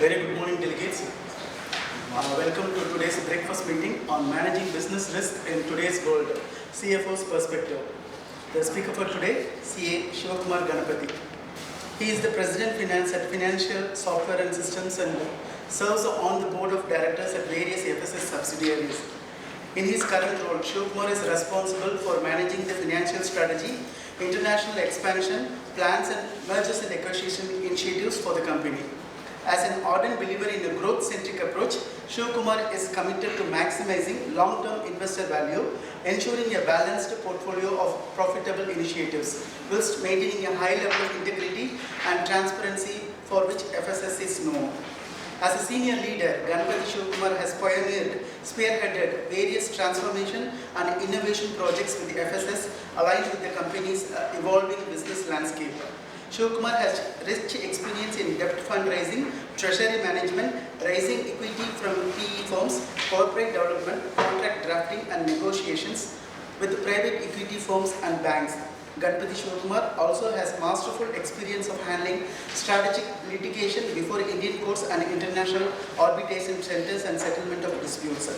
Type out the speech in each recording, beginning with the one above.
Very good morning, delegates. Welcome to today's breakfast meeting on managing business risk in today's world, CFO's perspective. The speaker for today, CA Shivakumar Ganapati. He is the President Finance at Financial Software and Systems and serves on the board of directors at various FSS subsidiaries. In his current role, Shivakumar is responsible for managing the financial strategy, international expansion, plans and mergers and acquisition initiatives for the company. As an ardent believer in a growth-centric approach, Shivakumar is committed to maximizing long-term investor value, ensuring a balanced portfolio of profitable initiatives, whilst maintaining a high level of integrity and transparency for which FSS is known. As a senior leader, Ganapati Shivakumar has spearheaded various transformation and innovation projects with the FSS aligned with the company's evolving business landscape. Shivakumar has rich experience in debt fundraising, treasury management, raising equity from PE firms, corporate development, contract drafting and negotiations with private equity firms and banks. Ganapati Shivakumar also has masterful experience of handling strategic litigation before Indian courts and international arbitration centers and settlement of disputes.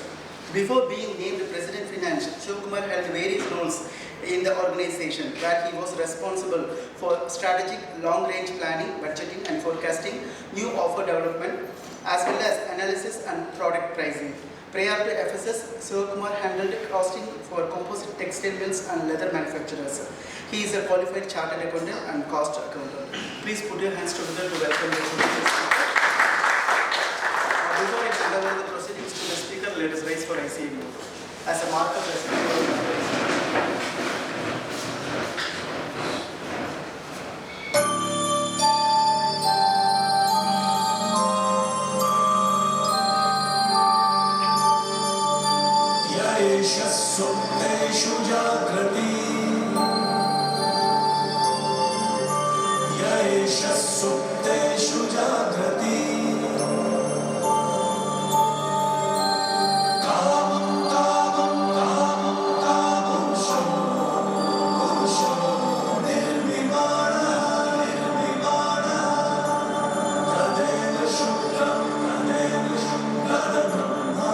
Before being named President Finance, Shivakumar held various roles in the organization where he was responsible for strategic long-range planning, budgeting and forecasting, new offer development, as well as analysis and product pricing. Prior to FSS, Shivakumar handled costing for composite textile mills and leather manufacturers. He is a qualified chartered accountant and cost accountant. Please put your hands together to welcome the speaker. Before I hand over the proceedings to the speaker, let us rise for ICU. As a mark of respect. सुप्तेषु जाग्रति यैष सुप्तेषु जाग्रति कामं कामं कामं कामुषो पुरुषो निर्विमानः तदेव शुक्रं तदब्रह्मा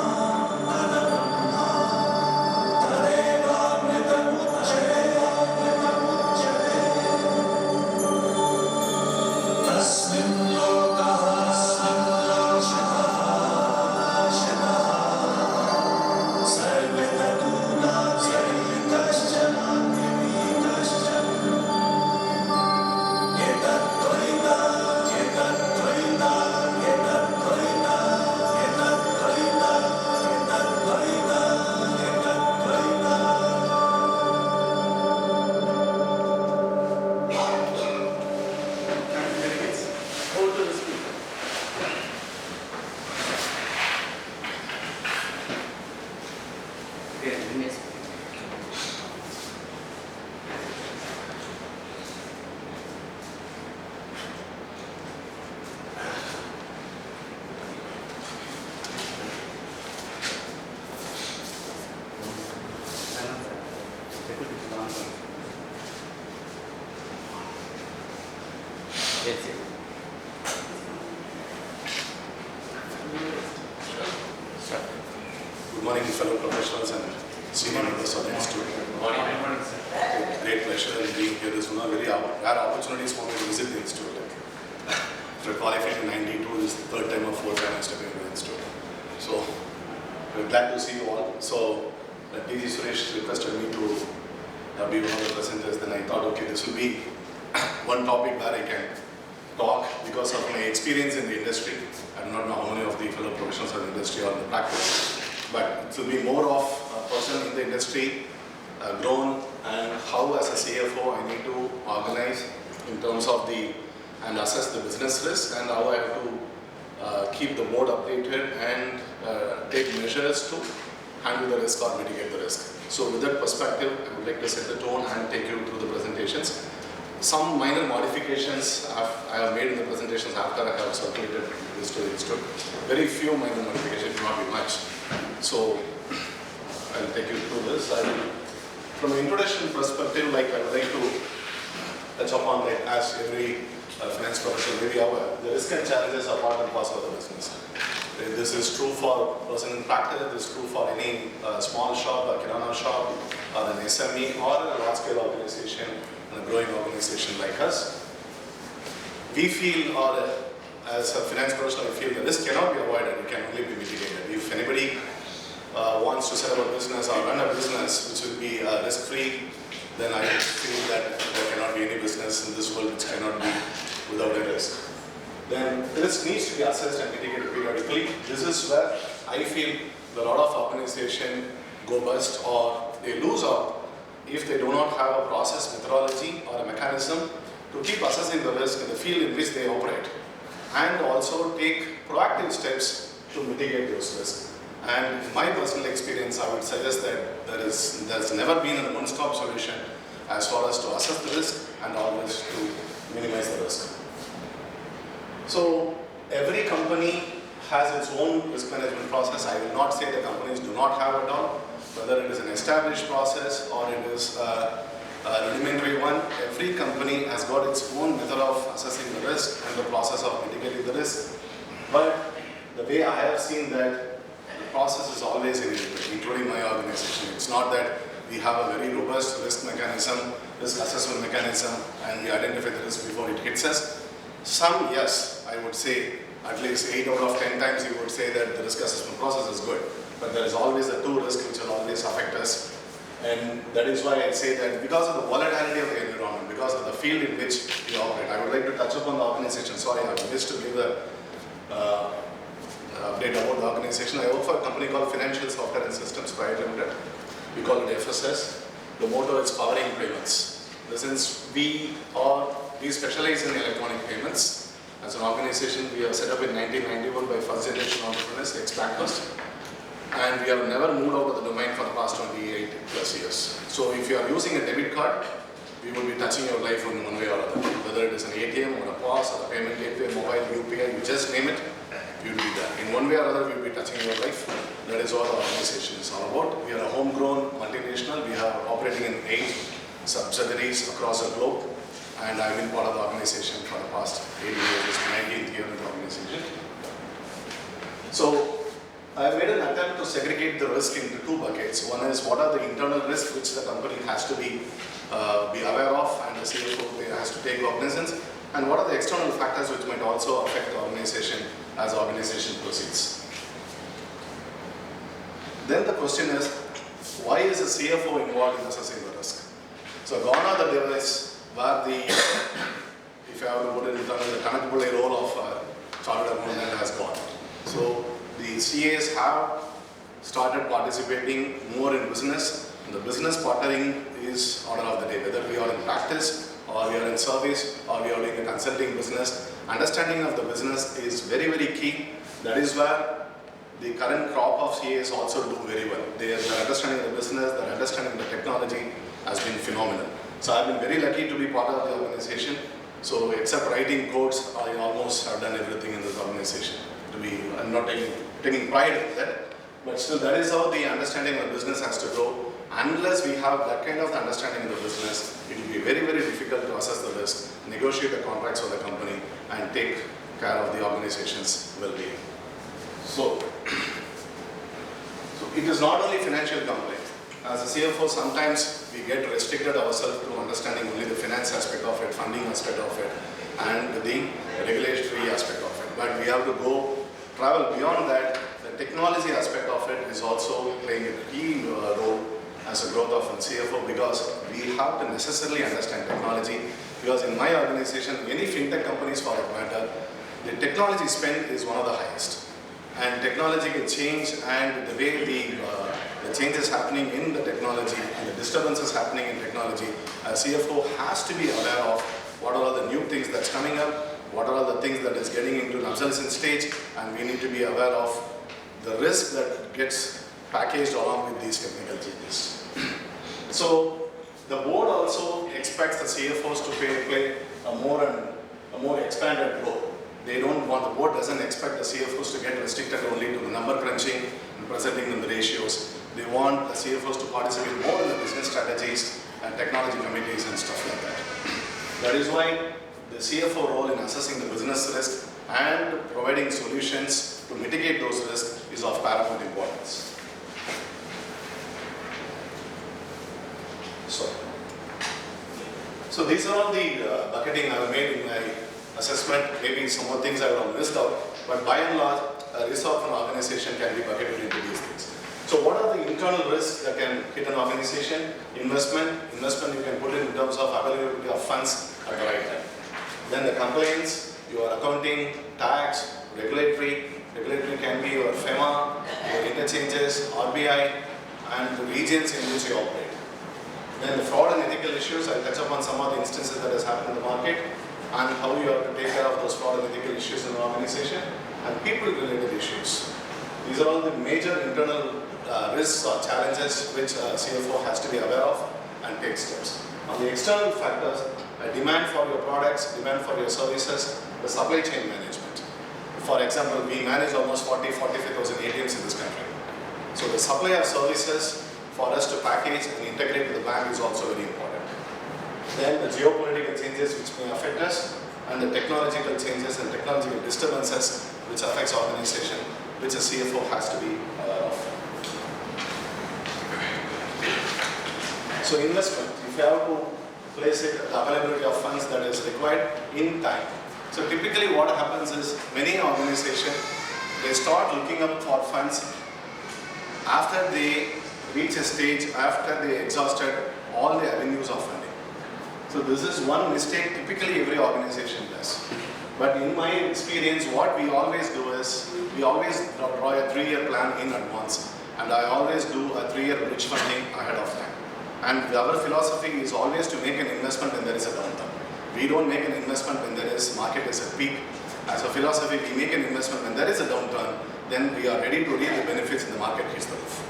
Good morning, fellow professionals and senior members of the institute. Good morning, sir. Great pleasure in being here. This is one of very rare opportunities for me to visit the institute. After qualifying in '92, this is the third time or fourth time I'm stepping into the institute. So, we're glad to see you all. So, DG Suresh requested me to be one of the presenters. Then I thought, okay, this will be one topic where I can talk because of my experience in the industry. I do not know how many of the fellow professionals of the industry are in the practice. But it will be more of a person in the industry, grown, and how as a CFO I need to organize in terms of and assess the business risk, and how I have to keep the board updated and take measures to handle the risk or mitigate the risk. So with that perspective, I would like to set the tone and take you through the presentations. Some minor modifications I have made in the presentations after I have circulated this to the institute. Very few minor modifications, it will not be much. So I'll take you through this. From an introduction perspective, I would like to touch upon that as every finance professional may be aware, the risk and challenges are part and parcel of the business. This is true for a person in practice, this is true for any small shop, a kirana shop, or an SME, or a large-scale organization, and a growing organization like us. We feel, or as a finance professional, we feel that this cannot be avoided, it can only be mitigated. If anybody wants to set up a business or run a business which will be risk-free, then I feel that there cannot be any business in this world which cannot be without a risk. Then risk needs to be assessed and mitigated periodically. This is where I feel a lot of organizations go bust or they lose out if they do not have a process, methodology, or a mechanism to keep assessing the risk in the field in which they operate, and also take proactive steps to mitigate those risks. And in my personal experience, I would suggest that there's never been a one-stop solution as far as to assess the risk and always to minimize the risk. So every company has its own risk management process. I will not say the companies do not have it all, whether it is an established process or it is a rudimentary one. Every company has got its own method of assessing the risk and the process of mitigating the risk. But the way I have seen that the process is always including my organization. It's not that we have a very robust risk mechanism, risk assessment mechanism, and we identify the risk before it hits us. Some, yes, I would say at least 8 out of 10 times you would say that the risk assessment process is good, but there is always a two risk which will always affect us. And that is why I say that because of the volatility of the environment, because of the field in which we operate, I would like to touch upon the organization. Sorry, I missed to give the update about the organization. I work for a company called Financial Software and Systems Private Limited. We call it FSS. The motto is powering payments. Since we specialize in electronic payments. As an organization, we are set up in 1991 by first generation entrepreneurs, ex-bankers. And we have never moved out of the domain for the past 28 plus years. So if you are using a debit card, we will be touching your life in one way or other. Whether it is an ATM or a POS or a payment gateway, mobile, UPI, you just name it, you will be there. In one way or other, we will be touching your life. That is what our organization is all about. We are a homegrown multinational. We are operating in 8 subsidiaries across the globe. And I've been part of the organization for the past 8 years. This is my 19th year in the organization. So I made an attempt to segregate the risk into 2 buckets. One is what are the internal risks which the company has to be aware of and the CFO has to take cognizance, and what are the external factors which might also affect the organization as the organization proceeds. Then the question is, why is the CFO involved in assessing the risk? So gone are the days where if I have to put it in terms of the connectable role of chartered accountant has gone. So the CAs have started participating more in business. The business partnering is order of the day, whether we are in practice or we are in service or we are doing a consulting business. Understanding of the business is very, very key. That is where the current crop of CAs also do very well. Their understanding of the business, their understanding of the technology has been phenomenal. So I've been very lucky to be part of the organization. So except writing codes, I almost have done everything in this organization. I'm not taking pride in that, but still that is how the understanding of the business has to grow. Unless we have that kind of understanding of the business, it will be very, very difficult to assess the risk, negotiate the contracts for the company, and take care of the organization's well-being. So it is not only financial complaint. As a CFO, sometimes we get restricted ourselves to understanding only the finance aspect of it, funding aspect of it, and the regulatory aspect of it. But we have to travel beyond that. The technology aspect of it is also playing a key role as a growth of a CFO, because we have to necessarily understand technology. Because in my organization, any fintech companies for that matter, the technology spend is one of the highest. And technology can change, and the way the changes happening in the technology and the disturbances happening in technology, a CFO has to be aware of what are all the new things that's coming up, what are all the things that is getting into an obsolescence stage, and we need to be aware of the risk that gets packaged along with these technical changes. So the board also expects the CFOs to play a more expanded role. The board doesn't expect the CFOs to get restricted only to the number crunching and presenting them the ratios. They want the CFOs to participate more in the business strategies and technology committees and stuff like that. That is why the the CFO role in assessing the business risk and providing solutions to mitigate those risks is of paramount importance. So these are all the bucketing I have made in my assessment. Maybe some more things I would have missed out, but by and large, a risk of an organization can be bucketed into these things. So what are the internal risks that can hit an organization? Investment you can put in terms of availability of funds at the right time. Then the compliance, your accounting, tax, regulatory can be your FEMA, your interchanges, RBI, and the regions in which you operate. Then the fraud and ethical issues, I'll touch upon some of the instances that has happened in the market and how you have to take care of those fraud and ethical issues in the organization, and people-related issues. These are all the major internal risks or challenges which a CFO has to be aware of and take steps. On the external factors, demand for your products, demand for your services, the supply chain management. For example, we manage almost 45,000 ATMs in this country. So the supply of services for us to package and integrate with the bank is also very important. Then the geopolitical changes which may affect us, and the technological changes and technological disturbances which affects organization, which a CFO has to be aware of. So investment, if you have to place it at the availability of funds that is required in time. So typically what happens is many organizations, they start looking up for funds after they reach a stage, after they exhausted all the avenues of funding. So this is one mistake typically every organization does. But in my experience, what we always do is, we always draw a 3-year plan in advance. And I always do a 3-year bridge funding ahead of time. And our philosophy is always to make an investment when there is a downturn. We don't make an investment when there is market is at peak. As a philosophy, we make an investment when there is a downturn, then we are ready to reap the benefits in the market hits the roof.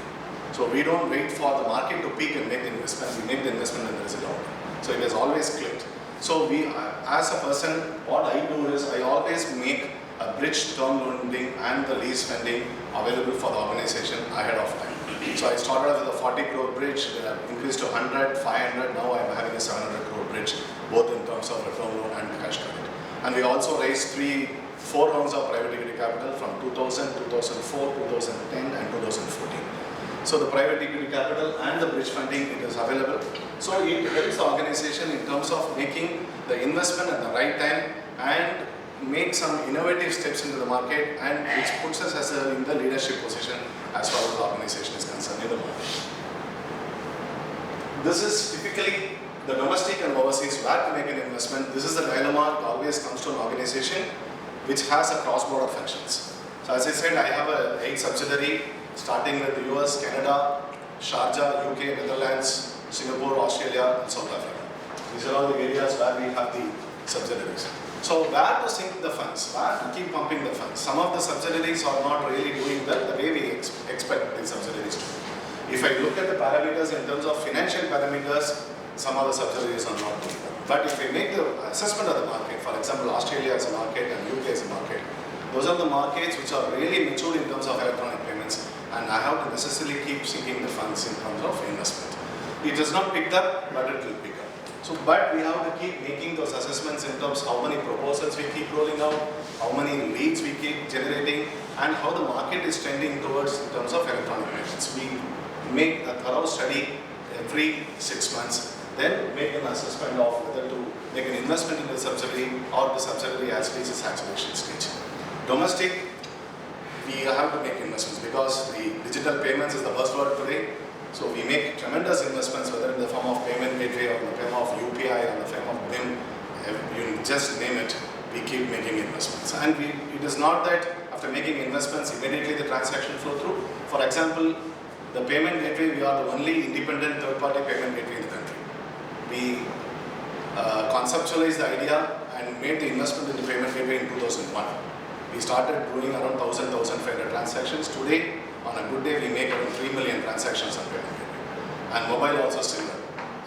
So we don't wait for the market to peak and make the investment. We make the investment when there is a downturn. So it has always clicked. So we, as a person, what I do is I always make a bridge term loaning and the lease funding available for the organization ahead of time. So I started off with a 40 crore bridge, increased to 100, 500, now I'm having a 700 crore bridge, both in terms of a term loan and cash credit. And we also raised 4 rounds of private equity capital from 2000, 2004, 2010 and 2014. So the private equity capital and the bridge funding, it is available. So it helps the organization in terms of making the investment at the right time and make some innovative steps into the market, and which puts us as in the leadership position as far as the organization is concerned in the market. This is typically the domestic and overseas where to make an investment. This is the dilemma that always comes to an organization which has a cross-border functions. So as I said, I have a 8 subsidiary starting with the US, Canada, Sharjah, UK, Netherlands, Singapore, Australia and South Africa. These are all the areas where we have the subsidiaries. So where to sink the funds, where to keep pumping the funds. Some of the subsidiaries are not really doing well the way we expect the subsidiaries to. If I look at the parameters in terms of financial parameters, some of the subsidiaries are not doing well. But if we make the assessment of the market, for example, Australia as a market and UK as a market, those are the markets which are really mature in terms of electronic payments, and I have to necessarily keep sinking the funds in terms of investment. It has not picked up, but it will pick up. So, but we have to keep making those assessments in terms of how many proposals we keep rolling out, how many leads we keep generating, and how the market is trending towards in terms of electronic payments. We make a thorough study every 6 months, then make an assessment of whether to make an investment in the subsidiary or the subsidiary has reached a saturation stage. Domestic, we have to make investments because the digital payments is the buzzword today. So we make tremendous investments, whether in the form of payment gateway or in the form of UPI or in the form of BIM, you just name it, we keep making investments. And it is not that after making investments, immediately the transaction flow through. For example, the payment gateway, we are the only independent third-party payment gateway in the country. We conceptualized the idea and made the investment in the payment gateway in 2001. We started doing around 1,000, 1,500 transactions. Today, on a good day, we make around 3 million transactions on payment gateway. And mobile also similar.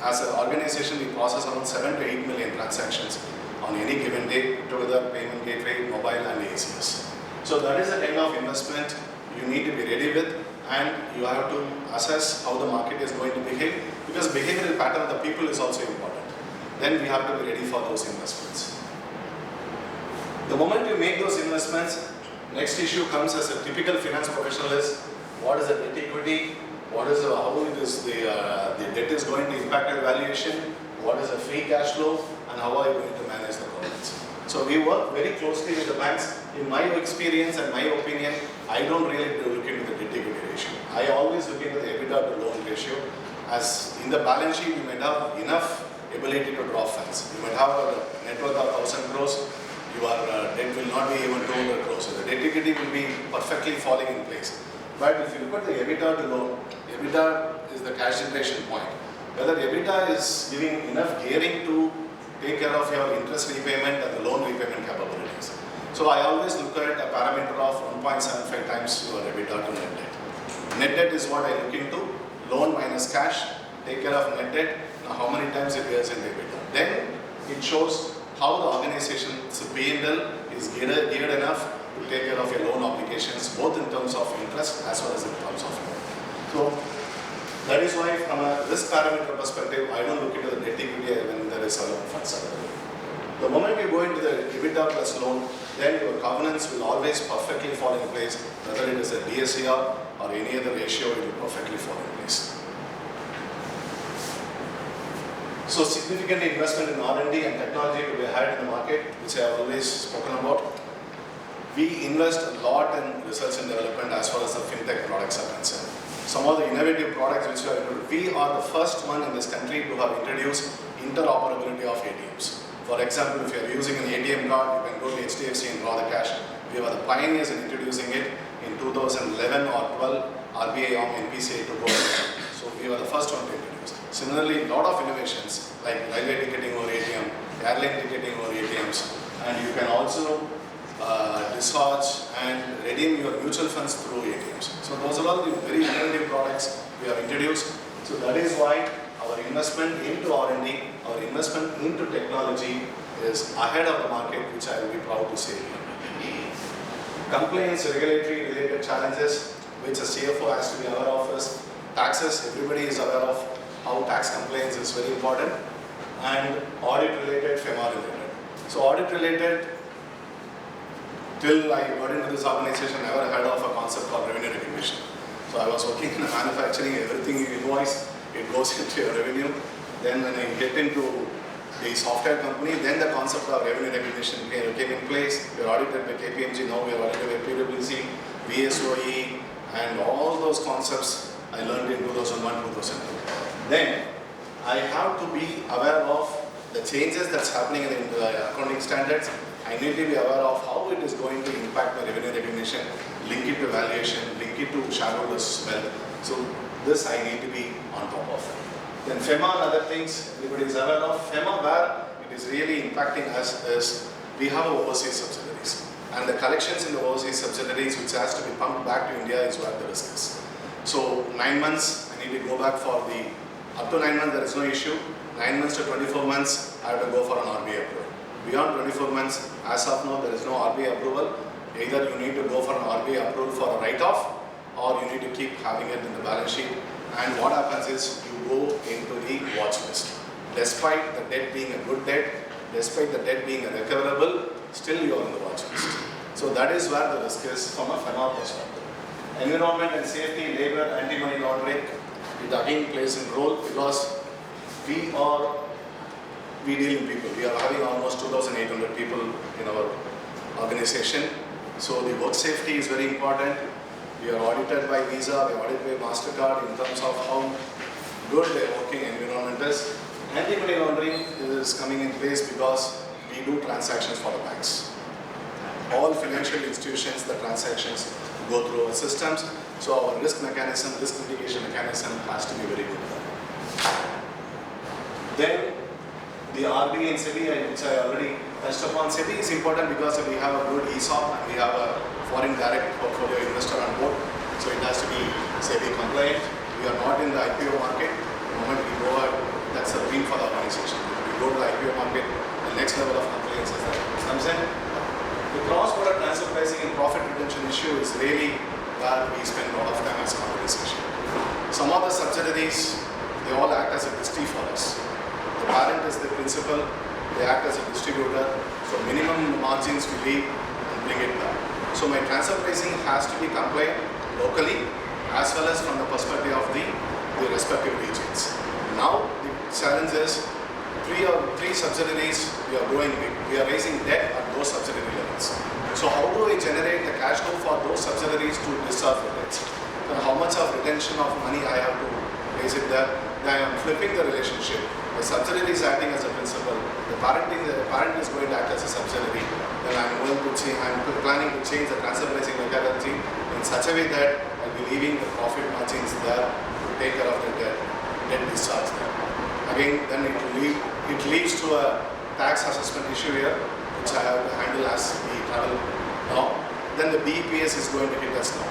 As an organization, we process around 7 to 8 million transactions on any given day, together payment gateway, mobile and ACS. So that is the kind of investment you need to be ready with, and you have to assess how the market is going to behave, because behavioral pattern of the people is also important. Then we have to be ready for those investments. The moment you make those investments, next issue comes as a typical finance professional is what is the debt equity, what is how it is the debt is going to impact your valuation, what is the free cash flow, and how are you going to manage the covenants. So we work very closely with the banks. In my experience and my opinion, I don't really look into the debt equity ratio. I always look into the EBITDA to loan ratio. As in the balance sheet, you might have enough ability to draw funds. You might have a net worth of 1,000 crores. Your debt will not be even 200 crores. So the debt equity will be perfectly falling in place. But if you look at the EBITDA to loan, EBITDA is the cash generation point. Whether EBITDA is giving enough gearing to take care of your interest repayment and the loan repayment capabilities. So I always look at a parameter of 1.75 times your EBITDA to net debt. Net debt is what I look into. Loan minus cash, take care of net debt. Now how many times it bears in EBITDA. Then it shows how the organization's P&L is geared enough to take care of your loan obligations, both in terms of interest as well as in terms of loan. So that is why from a risk parameter perspective, I don't look into the debt equity when there is a loan funds available. The moment you go into the EBITDA plus loan, then your governance will always perfectly fall in place, whether it is a DSCR or any other ratio, it will perfectly fall in place. So significant investment in R&D and technology will be had in the market, which I have always spoken about. We invest a lot in research and development as far as the fintech products are concerned. Some of the innovative products which we are the first one in this country to have introduced interoperability of ATMs. For example, if you are using an ATM card, you can go to HDFC and draw the cash. We were the pioneers in introducing it in 2011 or 12, RBI on NPCI to go. So we were the first one to introduce. Similarly, a lot of innovations like railway ticketing over ATM, airline ticketing over ATMs, and you can also discharge and redeem your mutual funds through ATMs. So those are all the very innovative products we have introduced. So that is why our investment into R&D, our investment into technology is ahead of the market, which I will be proud to say. Compliance, regulatory related challenges, which a CFO has to be aware of is taxes. Everybody is aware of how tax compliance is very important, and audit related, FEMA related. So audit related, till I got into this organization, I never heard of a concept called revenue recognition. So I was working in manufacturing, everything you invoice, it goes into your revenue. Then when I get into the software company, then the concept of revenue recognition came in place. We are audited by KPMG, now we are audited by PwC, VSOE, and all those concepts I learned in 2001, 2002. Then I have to be aware of the changes that's happening in the accounting standards. I need to be aware of how it is going to impact my revenue recognition, link it to valuation, link it to shareholders' wealth. So this I need to be on top of. Then FEMA and other things everybody is aware of. FEMA, where it is really impacting us is we have overseas subsidiaries. And the collections in the overseas subsidiaries which has to be pumped back to India is where the risk is. So 9 months I need to go back for the, up to 9 months there is no issue. 9 months to 24 months I have to go for an RBI approval. Beyond 24 months, as of now, there is no RBI approval. Either you need to go for an RBI approval for a write-off, or you need to keep having it in the balance sheet. And what happens is you go into the watch list. Despite the debt being a good debt, despite the debt being a recoverable, still you are on the watch list. So that is where the risk is from a FEMA perspective. Environment and safety, labor, anti-money laundering, it again plays a role because we deal in people. We are having almost 2,800 people in our organization. So the work safety is very important. We are audited by Visa, we are audited by MasterCard in terms of how good their working environment is. Anti-money laundering is coming in place because we do transactions for the banks. All financial institutions, the transactions go through our systems. So our risk mechanism, risk mitigation mechanism has to be very good. Then the RBI and SEBI, which I already touched upon. SEBI is important because we have a good ESOP and we have a foreign direct portfolio investor on board. So it has to be SEBI compliant. We are not in the IPO market. The moment we go out, that's a win for the organization. If we go to the IPO market, the next level of compliance is that comes in. The cross-border transfer pricing and profit retention issue is really where we spend a lot of time as an organization. Some of the subsidiaries, they all act as a distillery for us. The parent is the principal, they act as a distributor. So minimum margins we leave and bring it down. So my transfer pricing has to be compliant locally as well as from the perspective of the respective regions. Now the challenge is three subsidiaries we are growing big. We are raising debt at those subsidiary levels. So how do I generate the cash flow for those subsidiaries to discharge the debts? And how much of retention of money I have to raise it there? Then I am flipping the relationship. The subsidiary is acting as a principal. The parent is going to act as a subsidiary. Then I'm planning to change the transfer pricing methodology in such a way that I'll be leaving the profit margins there to take care of the debt discharge there. Again, then it leads to a tax assessment issue here, which I have to handle as we travel now. Then the BEPS is going to hit us now.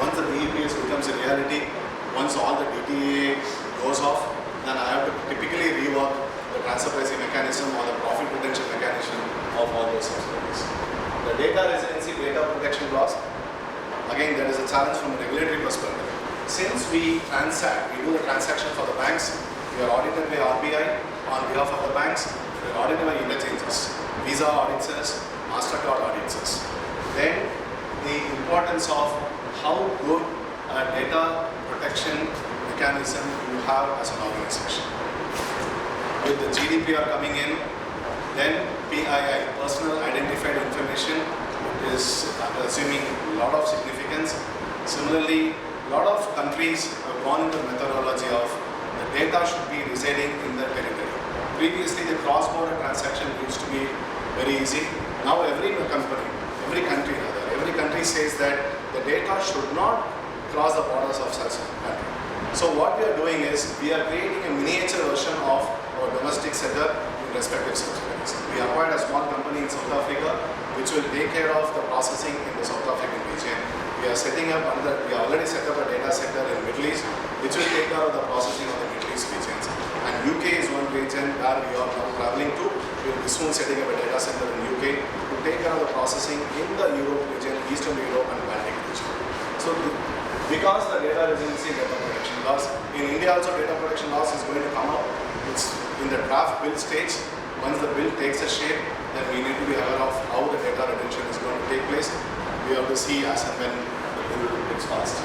Once the BEPS becomes a reality, once all the DTA goes off, then I have to typically rework the transfer pricing mechanism or the profit retention mechanism of all those subsidiaries. The data residency, data protection laws, again, that is a challenge from a regulatory perspective. Since we do the transaction for the banks, we are audited by RBI on behalf of the banks, we are audited by interchanges, Visa auditors, MasterCard auditors. Then the importance of how good a data protection mechanism you have as an organization. With the GDPR coming in, then PII, Personal Identified Information, is assuming a lot of significance. Similarly, a lot of countries have gone into the methodology of the data should be residing in the territory. Previously, the cross-border transaction used to be very easy. Now every country says that the data should not cross the borders of such a country. So what we are doing is we are creating a miniature version of our domestic setup in respective subsidiaries. We acquired a small company in South Africa which will take care of the processing in the South African region. We are already set up a data center in Middle East which will take care of the processing of the Middle East regions. And UK is one region where we are now traveling to. We will be soon setting up a data center in UK to take care of the processing in the Europe region, Eastern Europe and Baltic region. So because the data residency data protection laws, in India also data protection laws is going to come up. It's in the draft bill stage. Once the bill takes a shape, then we need to be aware of how the data retention is going to take place. We have to see as and when the bill gets passed.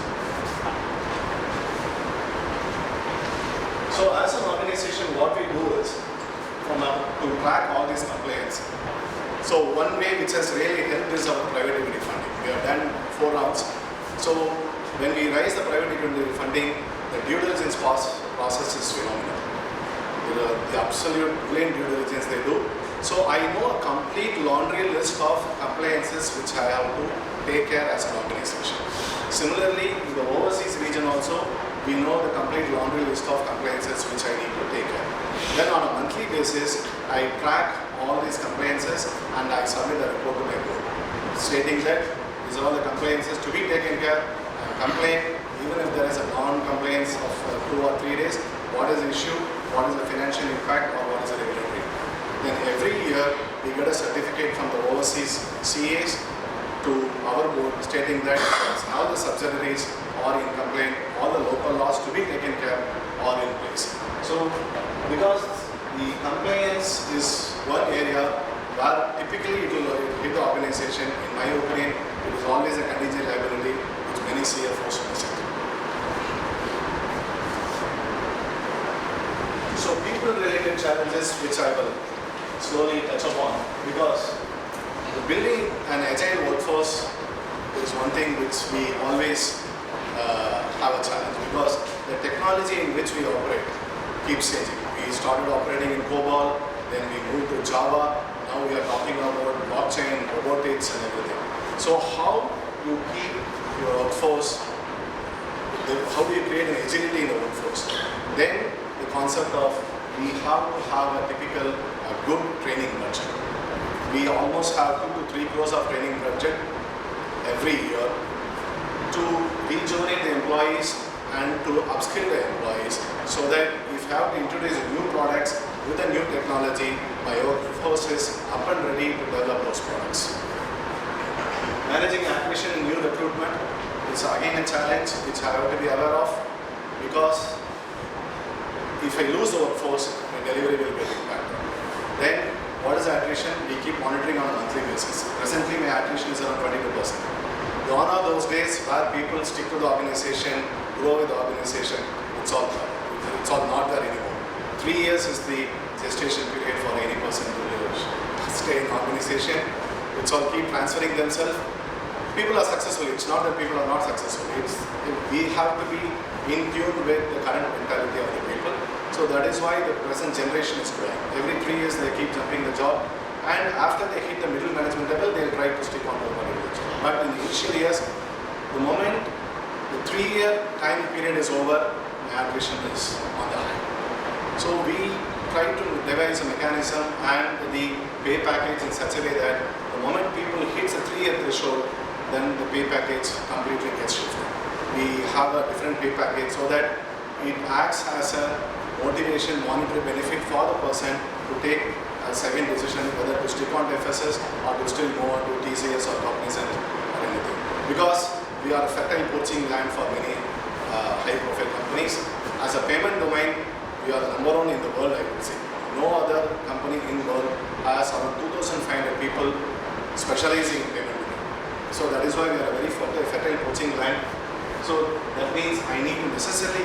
So as an organization, what we do is to track all these complaints. So one way which has really helped is our private equity funding. We have done 4 rounds. So when we raise the private equity funding, the due diligence process is phenomenal. The absolute brilliant due diligence they do. So I know a complete laundry list of compliances which I have to take care as an organization. Similarly, in the overseas region also, we know the complete laundry list of compliances which I need to take care. Then on a monthly basis, I track all these compliances and I submit a report to my board stating that these are all the compliances to be taken care. Complaint, even if there is a non-compliance of 2 or 3 days, what is the issue, what is the financial impact or what is the regulatory. Then every year we get a certificate from the overseas CAs to our board stating that now the subsidiaries are in complaint, all the local laws to be taken care are in place. So because the compliance is one area where typically it will hit the organization, in my opinion, it is always a contingent liability which many CFOs must have. So people-related challenges which I will slowly touch upon, because the building an agile workforce is one thing which we always have a challenge, because the technology in which we operate keeps changing. We started operating in COBOL, then we moved to Java, now we are talking about blockchain, robotics and everything. So how you keep your workforce, how do you create an agility in the workforce? Then the concept of we have to have a typical good training budget. We almost have 2 to 3 crores of training budget every year to rejuvenate the employees and to upskill the employees, so that if you have to introduce new products with a new technology, my workforce is up and ready to develop those products. Managing acquisition and new recruitment is again a challenge which I have to be aware of, because if I lose the workforce, my delivery will get impacted. Then What is the attrition? We keep monitoring on a monthly basis. Presently, my attrition is around 22%. Gone are those days where people stick to the organization, grow with the organization. It's all not there anymore. 3 years is the gestation period for any person to stay in the organization. It's all keep transferring themselves. People are successful. It's not that people are not successful. We have to be in tune with the current mentality of the people. So that is why the present generation is growing. Every 3 years they keep jumping the job, and after they hit the middle management level, they'll try to stick on to the particular job. But in the initial years, the moment the 3-year time period is over, the attrition is on the high. So we try to devise a mechanism and the pay package in such a way that the moment people hit the 3-year threshold, then the pay package completely gets shifted. We have a different pay package so that it acts as a motivation, monetary benefit for the person to take a second decision whether to stick on to FSS or to still go on to TCS or Cognizant or anything. Because we are a fertile poaching land for many high-profile companies. As a payment domain, we are the number one in the world, I would say. No other company in the world has around 2,500 people specializing in payment domain. So that is why we are a very fertile poaching land. So that means I need to necessarily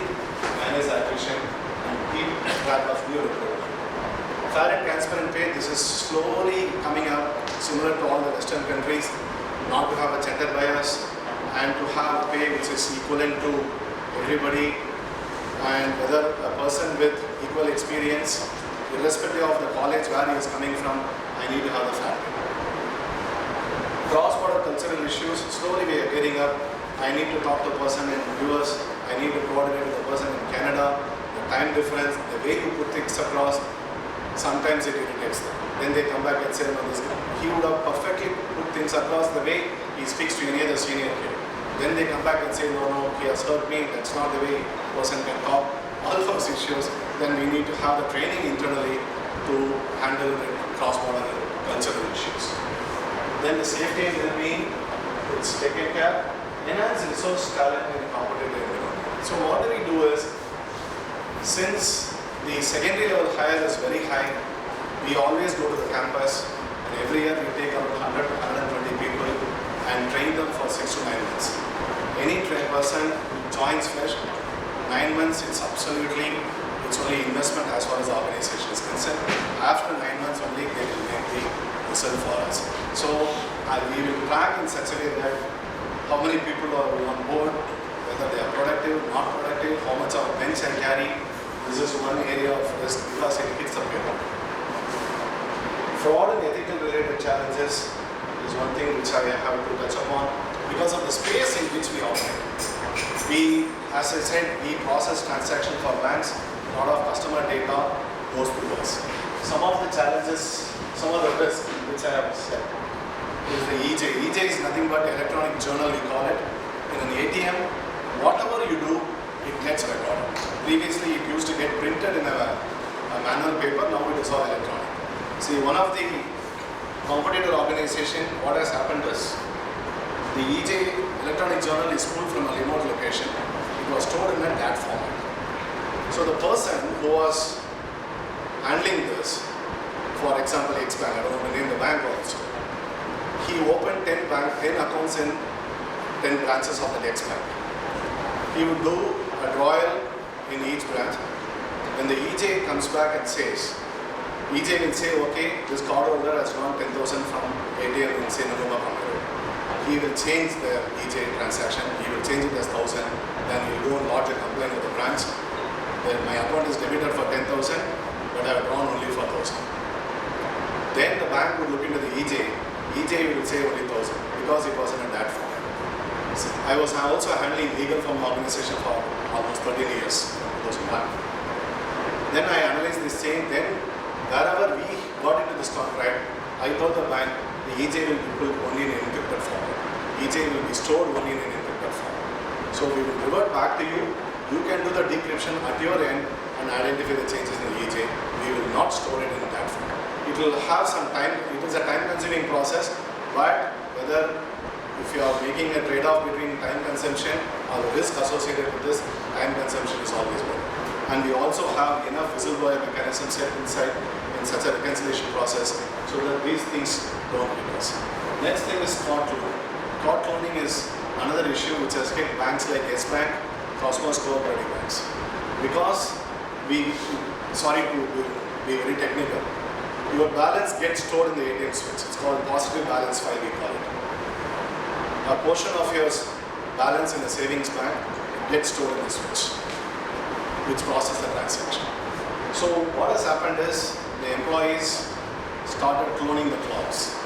manage attrition and keep track of new recruitment. Fair and transparent pay, this is slowly coming up, similar to all the Western countries, not to have a gender bias and to have pay which is equivalent to everybody, and whether a person with equal experience, irrespective of the college where he is coming from, I need to have the fair pay. Cross-border cultural issues, slowly we are getting up. I need to talk to the person in US, I need to coordinate with the person in Canada, the time difference, the way you put things across, sometimes it irritates them. Then they come back and say, no, he would have perfectly put things across the way he speaks to any other senior kid. Then they come back and say, no, he has hurt me, that's not the way a person can talk. All those issues, then we need to have the training internally to handle the cross-border cultural issues. Then the safety and well-being, it's taken care. Enhance resource talent in competitive environment. So what do we do is, since the secondary level hire is very high, we always go to the campus, and every year we take around 100 to 120 people and train them for 6 to 9 months. Any person who joins fresh, 9 months it's only investment as far as the organization is concerned. After 9 months only they will make the result for us. So we will track in such a way that how many people are on board, whether they are productive, not productive, how much of bench I carry. This is one area of risk because it hits the payroll. Fraud and ethical related challenges is one thing which I have to touch upon because of the space in which we operate. As I said, we process transactions for banks, a lot of customer data goes to us. Some of the challenges, some of the risks which I have said is the EJ. EJ is nothing but electronic journal, we call it. In an ATM, whatever you do, it gets recorded. Previously, it used to get printed in a manual paper, now it is all electronic. See, one of the competitor organization, what has happened is, the EJ electronic journal is pulled from a remote location. It was stored in a DAT format. So the person who was handling this, for example, X-Bank, I don't want to name the bank also, he opened 10 accounts in 10 branches of the X-Bank. He would do a drawal in each branch. When the EJ comes back and says, EJ will say, okay, this cardholder has drawn 10,000 from ATM in say Nagoma Road. He will change the EJ transaction, he will change it as 1,000, then he will go and lodge a complaint with the branch. Then my account is debited for 10,000, but I have drawn only for 1,000. Then the bank would look into the EJ will say only 1,000 because it was in a DAT format. So I was also handling legal firm organization for almost 13 years. Then I analyzed this chain. Then wherever we got into this contract, I told the bank the EJ will be pulled only in an encrypted format. EJ will be stored only in an encrypted format. So we will revert back to you. You can do the decryption at your end and identify the changes in the EJ. We will not store it in that format. It will have some time, it is a time-consuming process, but whether if you are making a trade-off between time consumption or the risk associated with this, time consumption is always better. And we also have enough whistleblower mechanisms set inside in in such a reconciliation process so that these things don't hit us. Next thing is caught cloning. Caught cloning is another issue which has hit banks like S Bank, Cosmos cooperative banks. Because sorry to be very technical, your balance gets stored in the ATM switch. It's called positive balance file, we call it. A portion of your balance in the savings bank gets stored in the switch, which processes the transaction. So what has happened is the employees started cloning the clocks.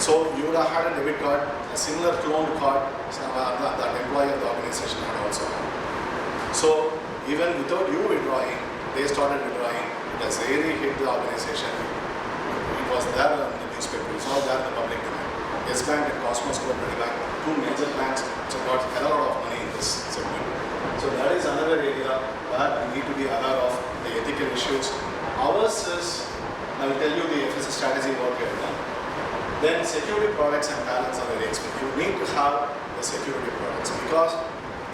So you would have had a debit card, a similar cloned card that employee of the organization had also had. So even without you withdrawing, they started withdrawing. It has really hit the organization. It was there in the newspaper, it's all there in the public domain. S Bank and Cosmos Cooperative Bank, two major banks which have got a lot of money in this segment. So that is another area where we need to be aware of the ethical issues. Ours is, I will tell you the FS strategy what we have done. Then security products and balance are very expensive. You need to have the security products because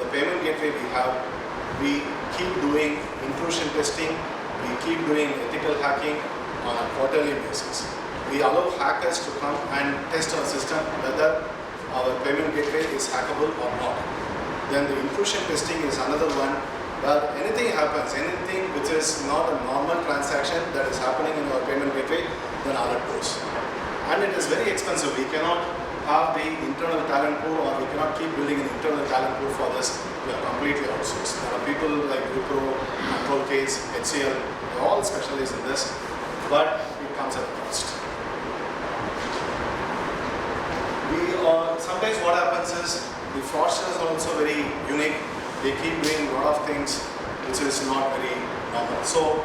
the payment gateway we keep doing intrusion testing, we keep doing ethical hacking on a quarterly basis. We allow hackers to come and test our system whether our payment gateway is hackable or not. Then the intrusion testing is another one where anything happens, anything which is not a normal transaction that is happening in our payment gateway, then alert goes. And it is very expensive. We cannot have the internal talent pool or we cannot keep building an internal talent pool for this. We are completely outsourced. There are people like Wipro, Control Case, HCL, they all specialize in this, but it comes at a cost. Sometimes what happens is the fraudsters are also very unique. They keep doing a lot of things which is not very normal. So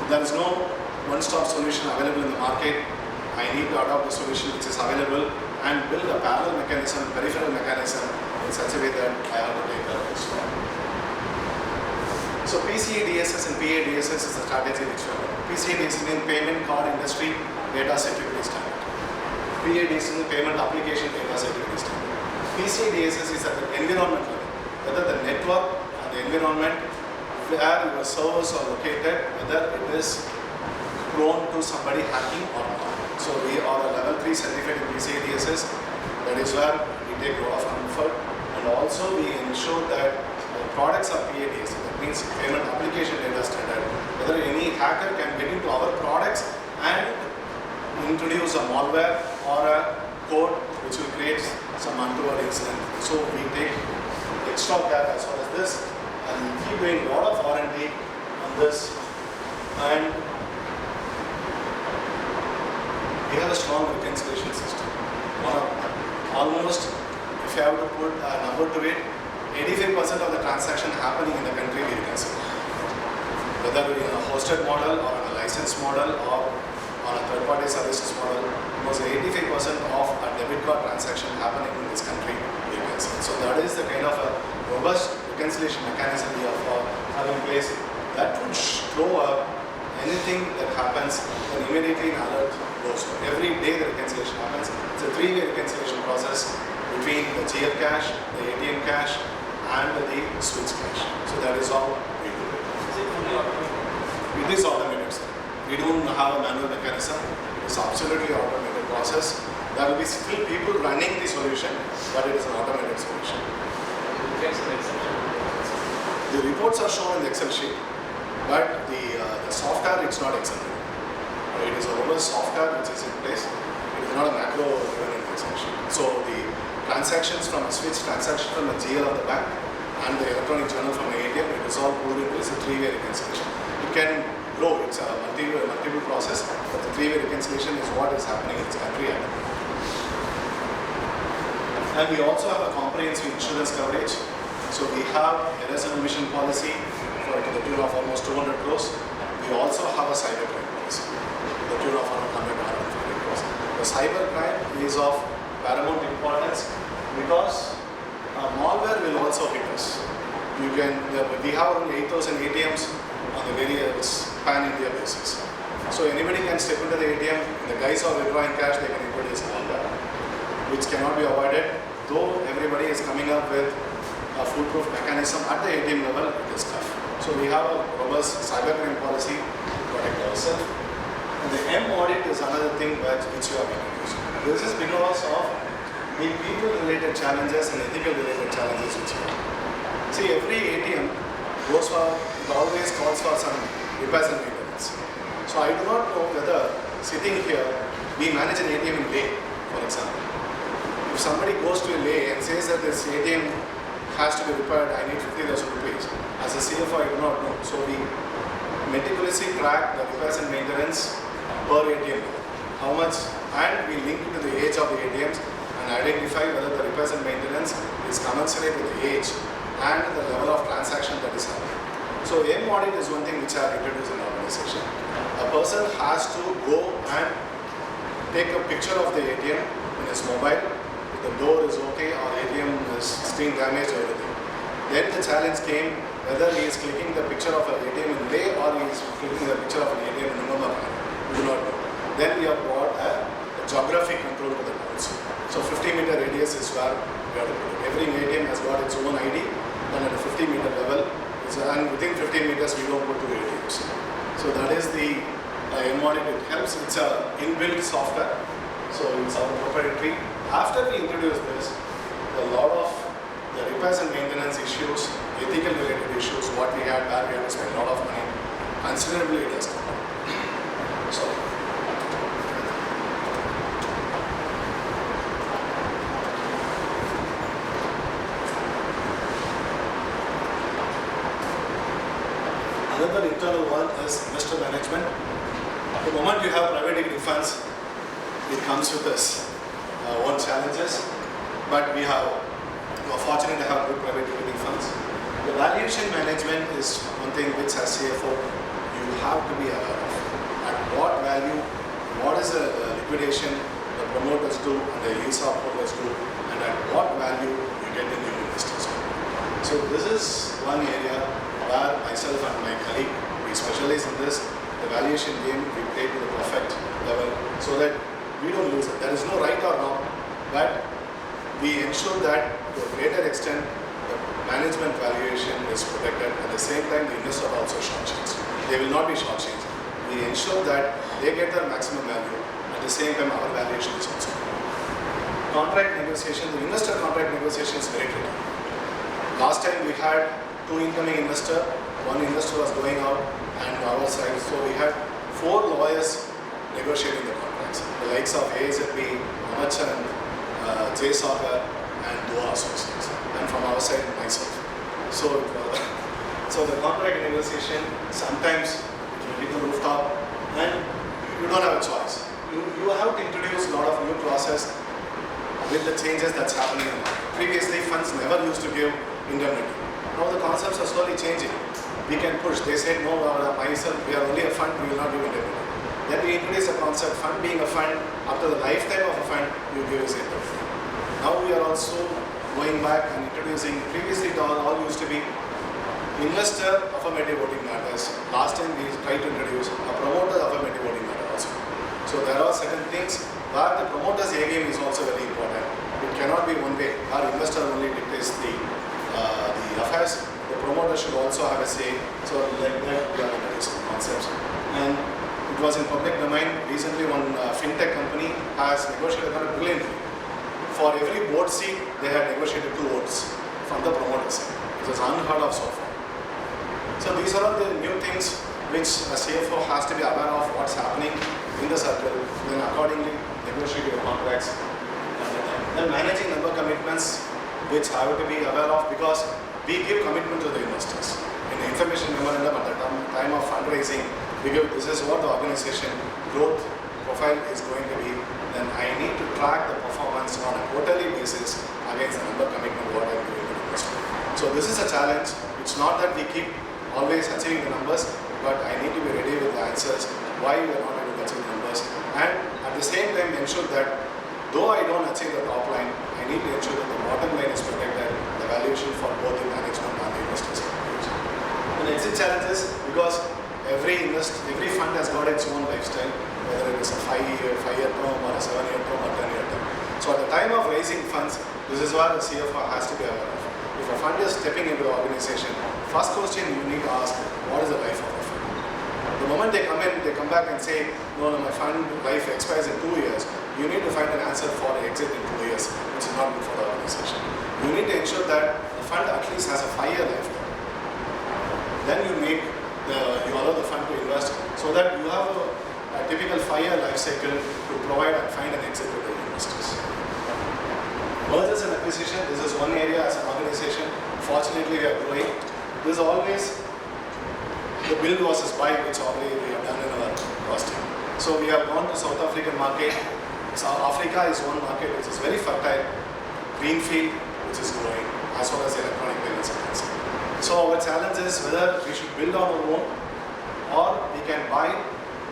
there is no one-stop solution available in the market. I need to adopt a solution which is available and build a parallel mechanism, peripheral mechanism in such a way that I have to take care of this fraud. So PCI DSS and PA DSS is the strategy which we have. PCI DSS means Payment Card Industry Data Security Standard. PA DSS is Payment Application Data Security Standard. PCI DSS is at the environment level, whether the network and the environment where your servers are located, whether it is prone to somebody hacking or not. So we are a level 3 certified in PCI DSS. That is where we take a lot of comfort, and also we ensure that the products are PA DSS. That means Payment Application Data Standard. Whether any hacker can get into our products and introduce a malware or a code which will create some untoward incident. So we take extra care as far as this, and we keep doing a lot of R&D on this. And we have a strong reconciliation system. Almost, if you have to put a number to it, 85% of the transaction happening in the country we reconcile. Whether in a hosted model or in a licensed model or on a third-party services model, almost 85% of a debit card transaction happening in this country we reconcile. So that is the kind of a robust reconciliation mechanism we have in place that would throw up anything that happens and immediately an alert goes. Every day the reconciliation happens. It's a 3-way reconciliation process between the GL cash, the ATM cash, and the switch cash. So that is how we do it. Is it fully automated? It is automated, sir. We don't have a manual mechanism. It's absolutely automated process. There will be still people running the solution, but it is an automated solution. It gets an exception. The reports are shown in the Excel sheet, but the software, it's not Excel. It is a robust software which is in place. It is not a macro driven in Excel sheet. So the transactions from a switch, transaction from a GL of the bank, and the electronic journal from the ATM, it is all pulled into a 3-way reconciliation. It can grow, it's a multiple process, but the 3-way reconciliation is what is happening in this country. And we also have a comprehensive insurance coverage. So we have errors and omission policy to the tune of almost 200 crores. We also have a cyber crime policy to the tune of around 100 to 150 crores. The cyber crime is of paramount importance because malware will also hit us. We have only 8,000 ATMs on the various pan-India basis. So anybody can step into the ATM, the guys are withdrawing cash, they can introduce malware, which cannot be avoided, though everybody is coming up with a foolproof mechanism at the ATM level, it is tough. So we have a robust cybercrime policy to protect ourselves. And the M audit is another thing which you have introduced. This is because of the people-related challenges and ethical-related challenges which you have. See, every ATM goes for, it always calls for some repairs and maintenance. So I do not know whether sitting here, we manage an ATM in Leh, for example. If somebody goes to Leh and says that this ATM has to be repaired, I need 50,000 rupees. As a CFO, I do not know. So we meticulously track the repairs and maintenance per ATM. How much, and we link it to the age of the ATMs and identify whether the repairs and maintenance is commensurate with the age and the level of transaction that is happening. So M audit is one thing which I have introduced in the organization. A person has to go and take a picture of the ATM in his mobile. If the door is okay or ATM is screen damaged or everything. Then the challenge came whether he is clicking the picture of an ATM in Leh or he is clicking the picture of an ATM in Mumbai. We do not know. Then we have brought a geographic control to the towns. So 50-meter radius is where we have to put it. Every ATM has got its own ID, and at a 50-meter level, and within 15 meters we don't put two ATMs. So that is the M audit. It helps. It's a inbuilt software. So it's our proprietary. After we introduce this, a lot of the repairs and maintenance issues, ethical related issues, what we had where we had to spend a lot of money, considerably it has come down. So another internal one is investor management. The moment you have private equity funds, it comes with its own challenges, but we are fortunate to have good private equity funds. The valuation management is one thing which as CFO you have to be aware of. At what value, what is the liquidation the promoters do and the ESOP holders do, and at what value you get the new investors. So this is one area where myself and my colleague, we specialize in this. The valuation game we play to the perfect level so that we don't lose it. There is no right or wrong, but we ensure that to a greater extent the management valuation is protected. At the same time, the investor also shortchanged. They will not be shortchanged. We ensure that they get their maximum value. At the same time, our valuation is also. Contract negotiation, the investor contract negotiation is very critical. Last time we had two incoming investors, one investor was going out and our side, so we had 4 lawyers negotiating the contracts. The likes of ASFB, Amachan, J. Soccer and Dua Associates, and from our side, myself. So, so the contract negotiation, sometimes you hit the rooftop and you don't have a choice. You have to introduce a lot of new process with the changes that's happening. Previously, funds never used to give indemnity. Now the concepts are slowly changing. We can push. They said, no, myself, we are only a fund, we will not give indemnity. Then we introduce a concept, fund being a fund, after the lifetime of a fund, you give us indemnity. Now we are also going back and introducing, previously it all used to be investor affirmative voting matters. Last time we tried to introduce a promoter affirmative voting matter also. So there are certain things where the promoter's A game is also very important. It cannot be one way. Our investor only dictates the affairs. The promoter should also have a say. So like that, we are introducing concepts. And it was in public domain. Recently, one fintech company has negotiated brilliantly. For every board seat, they had negotiated 2 votes from the promoter side. It was unheard of so far. So these are all the new things which a CFO has to be aware of what's happening in the circle, then accordingly negotiate your contracts. Then managing number commitments, which I have to be aware of because we give commitment to the investors. In the information memorandum at the time of fundraising, we give this is what the organization growth profile is going to be. Then I need to track the performance on a quarterly basis against the number commitment what I am giving to the investor. So this is a challenge. It's not that we keep always achieving the numbers, but I need to be ready with the answers why we are not able to achieve the numbers, and at the same time ensure that though I don't achieve the top line, I need to ensure that the bottom line is protected, the valuation for both the management and the investors. And exit challenges, because every fund has got its own lifestyle, whether it is a 5-year term or a 7-year term or 10-year term. So at the time of raising funds, this is where the CFO has to be aware of. If a fund is stepping into the organization, first question you need to ask, what is the life of the fund? The moment they come back and say, no, my fund life expires in 2 years, you need to find an answer for exit in 2 years, which is not good for the organization. You need to ensure that the fund at least has a 5-year lifetime. Then you allow the fund to invest so that you have a typical 5-year life cycle to provide and find an exit to the investors. Mergers and acquisition, this is one area as an organization. Fortunately, we are growing. There's always the build versus buy, which already we have done in our costing. So we have gone to South African market. South Africa is one market which is very fertile, greenfield, which is growing, as well as electronic payments are concerned. So our challenge is whether we should build on our own or we can buy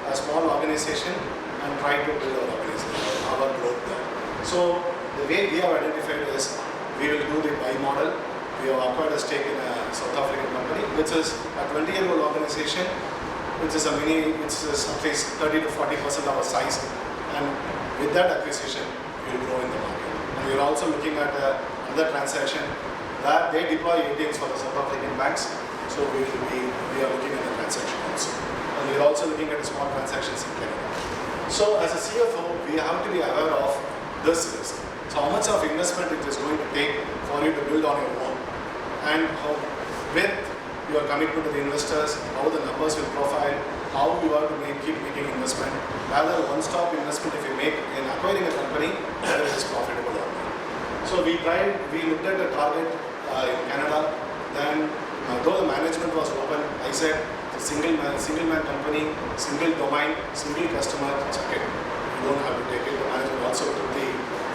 a small organization and try to build our organization, our growth there. So the way we have identified is we will do the buy model. We have acquired a stake in a South African company, which is a 20-year-old organization, which is at least 30 to 40% of our size. And with that acquisition, we will grow in the market. And we are also looking at another transaction that they deploy ATMs for the South African banks. So we are looking at the transaction also. And we are also looking at small transactions in Canada. So as a CFO, we have to be aware of this risk. So how much of investment it is going to take for you to build on your own, and how, with your commitment to the investors, how the numbers will profile, how you have to keep making investment. Rather one-stop investment if you make in acquiring a company, whether it is profitable or not. So we looked at the target in Canada. Then though the management was open, I said it's a single man company, single domain, single customer, check it. You don't have to take it. The management also took the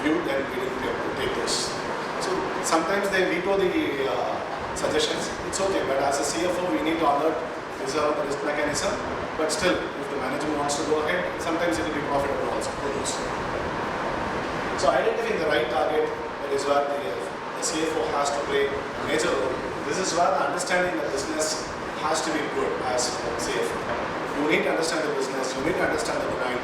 view, then we didn't have to take this. So sometimes they veto the suggestions, it's okay, but as a CFO we need to reserve the risk mechanism, but still if the management wants to go ahead, sometimes it will be profitable also. So identifying the right target, that is where the CFO has to play a major role. This is where the understanding of business has to be good as CFO. You need to understand the business, you need to understand the domain.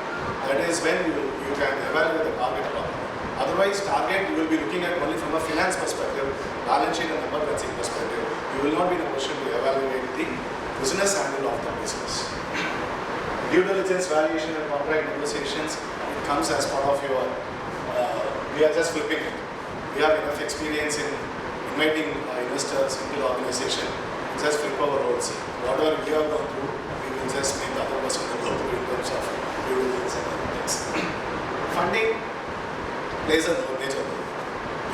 That is when you can evaluate the target properly. Otherwise, target you will be looking at only from a finance perspective, balance sheet and number crunching perspective. You will not be in a position to evaluate the business angle of the business. Due diligence, valuation and contract negotiations, it comes as part of your, we are just flipping it. We have enough experience in inviting investors into the organization. Just flip our roles. Whatever we have gone through, we will just make the other person go through in terms of due diligence and other things. Funding plays a major role,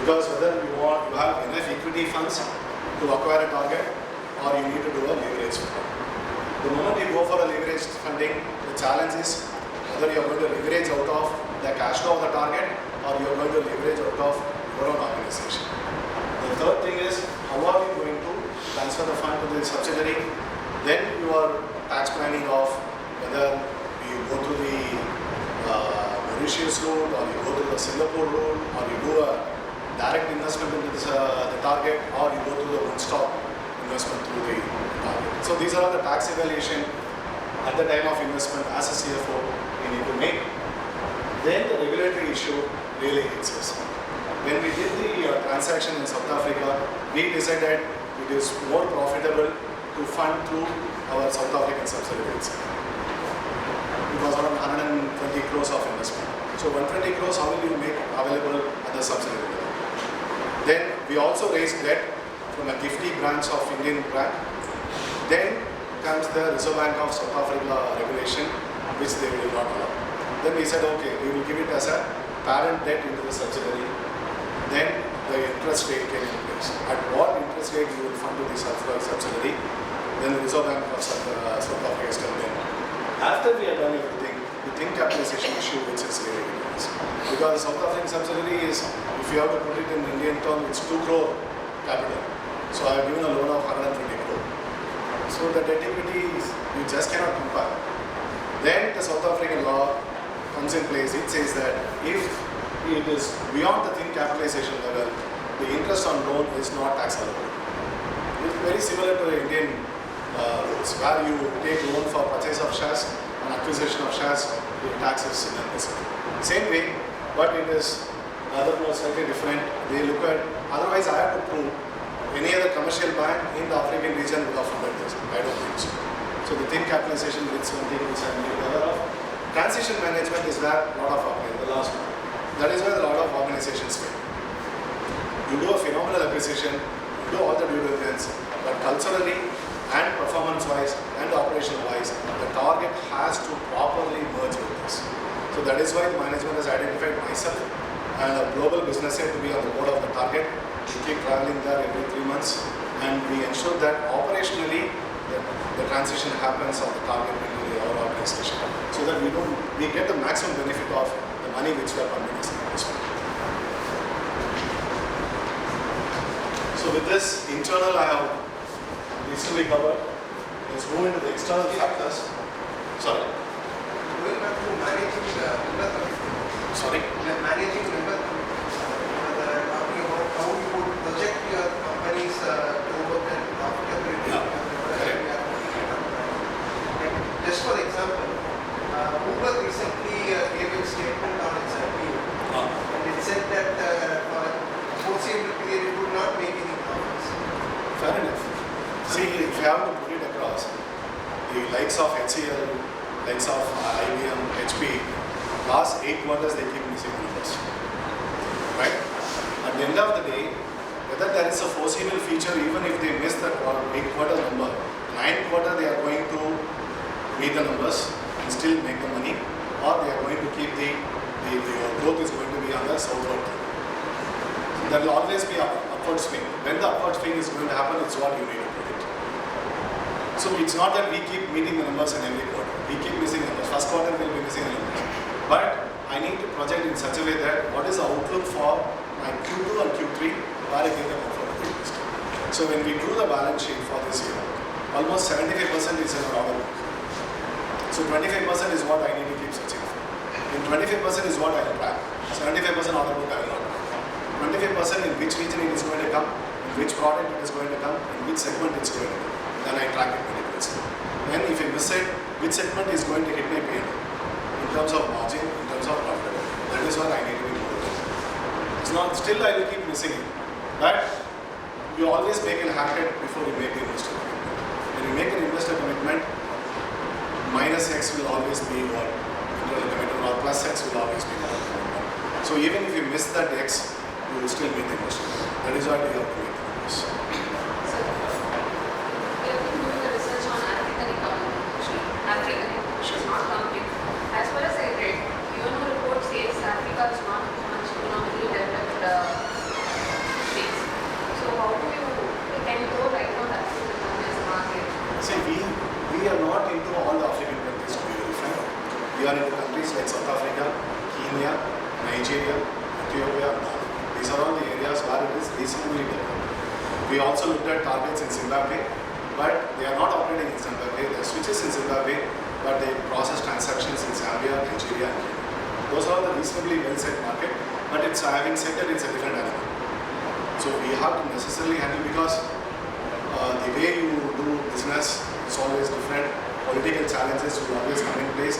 because whether you have enough equity funds to acquire a target or you need to do a leverage funding. The moment you go for a leveraged funding, the challenge is whether you are going to leverage out of the cash flow of the target or you are going to leverage out of your own organization. The third thing is how are you going to transfer the fund to the subsidiary. Then your tax planning of whether you go to the Mauritius route or you go to the Singapore route or you do a direct investment into the target or you go to the one-stop investment through the target. So these are the tax evaluation at the time of investment as a CFO we need to make. Then the regulatory issue really hits us. When we did the transaction in South Africa, we decided it is more profitable to fund through our South African subsidiaries. It was around 120 crores of investment. So 120 crores, how will you make available at the subsidiary level? Then we also raised debt from a GIFTI branch of Indian bank. Then comes the Reserve Bank of South Africa regulation, which they will not allow. Then we said, okay, we will give it as a parent debt into the subsidiary. Then the interest rate came in place. At what interest rate you will fund to the subsidiary? Then the Reserve Bank of South Africa stepped in. After we had done everything, the thin capitalization issue, which is really nice. Because the South African subsidiary is, if you have to put it in Indian term, it's 2 crore capital. So I have given a loan of 120 crore. So the debt equity is, you just cannot compare. Then the South African law comes in place. It says that if it is beyond the thin capitalization level, the interest on loan is not tax allowable. It's very similar to the Indian rules, where you take loan for purchase of shares and acquisition of shares, the tax is in the same way, but it is rather more slightly different. They look at, otherwise I have to prove any other commercial bank in the African region would have funded this. I don't think so. So the thin capitalization is something which I'm really aware of. Transition management is where a lot of the last one. That is where a lot of organizations fail. You do a phenomenal appreciation, you do all the due diligence, but culturally and performance-wise and operational-wise, the target has to properly merge with this. So that is why the management has identified myself and a global business head to be on the board of the target. We keep traveling there every 3 months, and we ensure that operationally the transition happens on the target into our organization, so that we get the maximum benefit of the money which we are pumping as an investment. So with this internal, I have recently covered. Let's move into the external factors. Sorry. Going back to managing member commitment. Sorry. Managing member commitments. Talking about how you would project your company's growth and profitability. Yeah, correct. And just for example, Uber recently gave a statement on its IPO, and it said that for a foreseeable period it would not make any profits. Fair enough. See, if you have to put it across, the likes of HCL, likes of IBM, HP, last 8 quarters they keep missing numbers. Right? At the end of the day, whether there is a foreseeable future, even if they miss that 8 quarter number, 9 quarter they are going to meet the numbers and still make the money, or they are going to keep the growth is going to be on the southward. So there will always be upward swing. When the upward swing is going to happen, it's what you need to predict. So it's not that we keep meeting the numbers in every quarter. We keep missing numbers. First quarter we'll be missing a number. But I need to project in such a way that what is the outlook for my Q2 and Q3 where I get the comfort of the investment. So when we do the balance sheet for this year, almost 75% is in our order book. So 25% is what I need to keep searching for. And 25% is what I will track. 75% order book I will not track. 25% in which region it is going to come, in which product it is going to come, in which segment it's going to come. Then I track it 20%. Then if I miss it, which segment is going to hit my P&L in terms of margin, in terms of profitability. That is what I need to be more. It's not, still I will keep missing it. But you always make a haircut before you make the investor commitment. When you make an investor commitment, minus X will always be your internal commitment, or plus X will always be your commitment. So even if you miss that X, you will still meet the investor commitment. That is why we have to make the numbers. So, we have been doing the research on African economy, which is not complete. As far as I read, UNO report says Africa is not much economically developed space. So how do you, can you throw light on African economy as a market? See, we are not into all the African countries, to be very frank. We are into countries like South Africa, Kenya, Nigeria, Ethiopia, Ghana. These are all the areas where it is reasonably developed. We also looked at targets in Zimbabwe, but they are not operating in Zimbabwe. There are switches in Zimbabwe, but they process transactions in Zambia, Nigeria, and Kenya. Those are the reasonably well-set market, but it's having said that it's a different animal. So we have to necessarily handle, because the way you do business is always different. Political challenges will always come in place.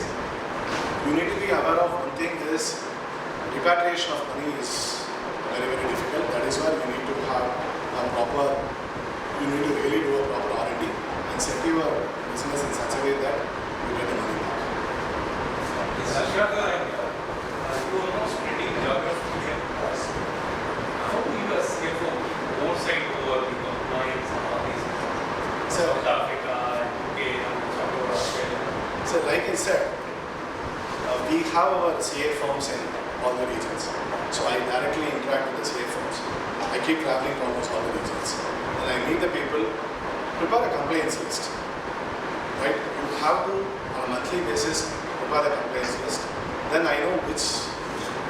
You need to be aware of one thing is repatriation of money is very, very difficult. That is why you need to have a proper, you need to really do a proper R&D and set your business in such a way that you get the money back. Ashwaka, you are not spreading geography and cost. How do you as CFO oversight over the compliance and all these things? So, South Africa, UK, and Australia. so like I said, we have our CFOs in all the regions. So I directly interact with the CFOs. I keep traveling to almost all the regions. And I meet the people, prepare a compliance list. Right? You have to, on a monthly basis, prepare the compliance list. Then I know which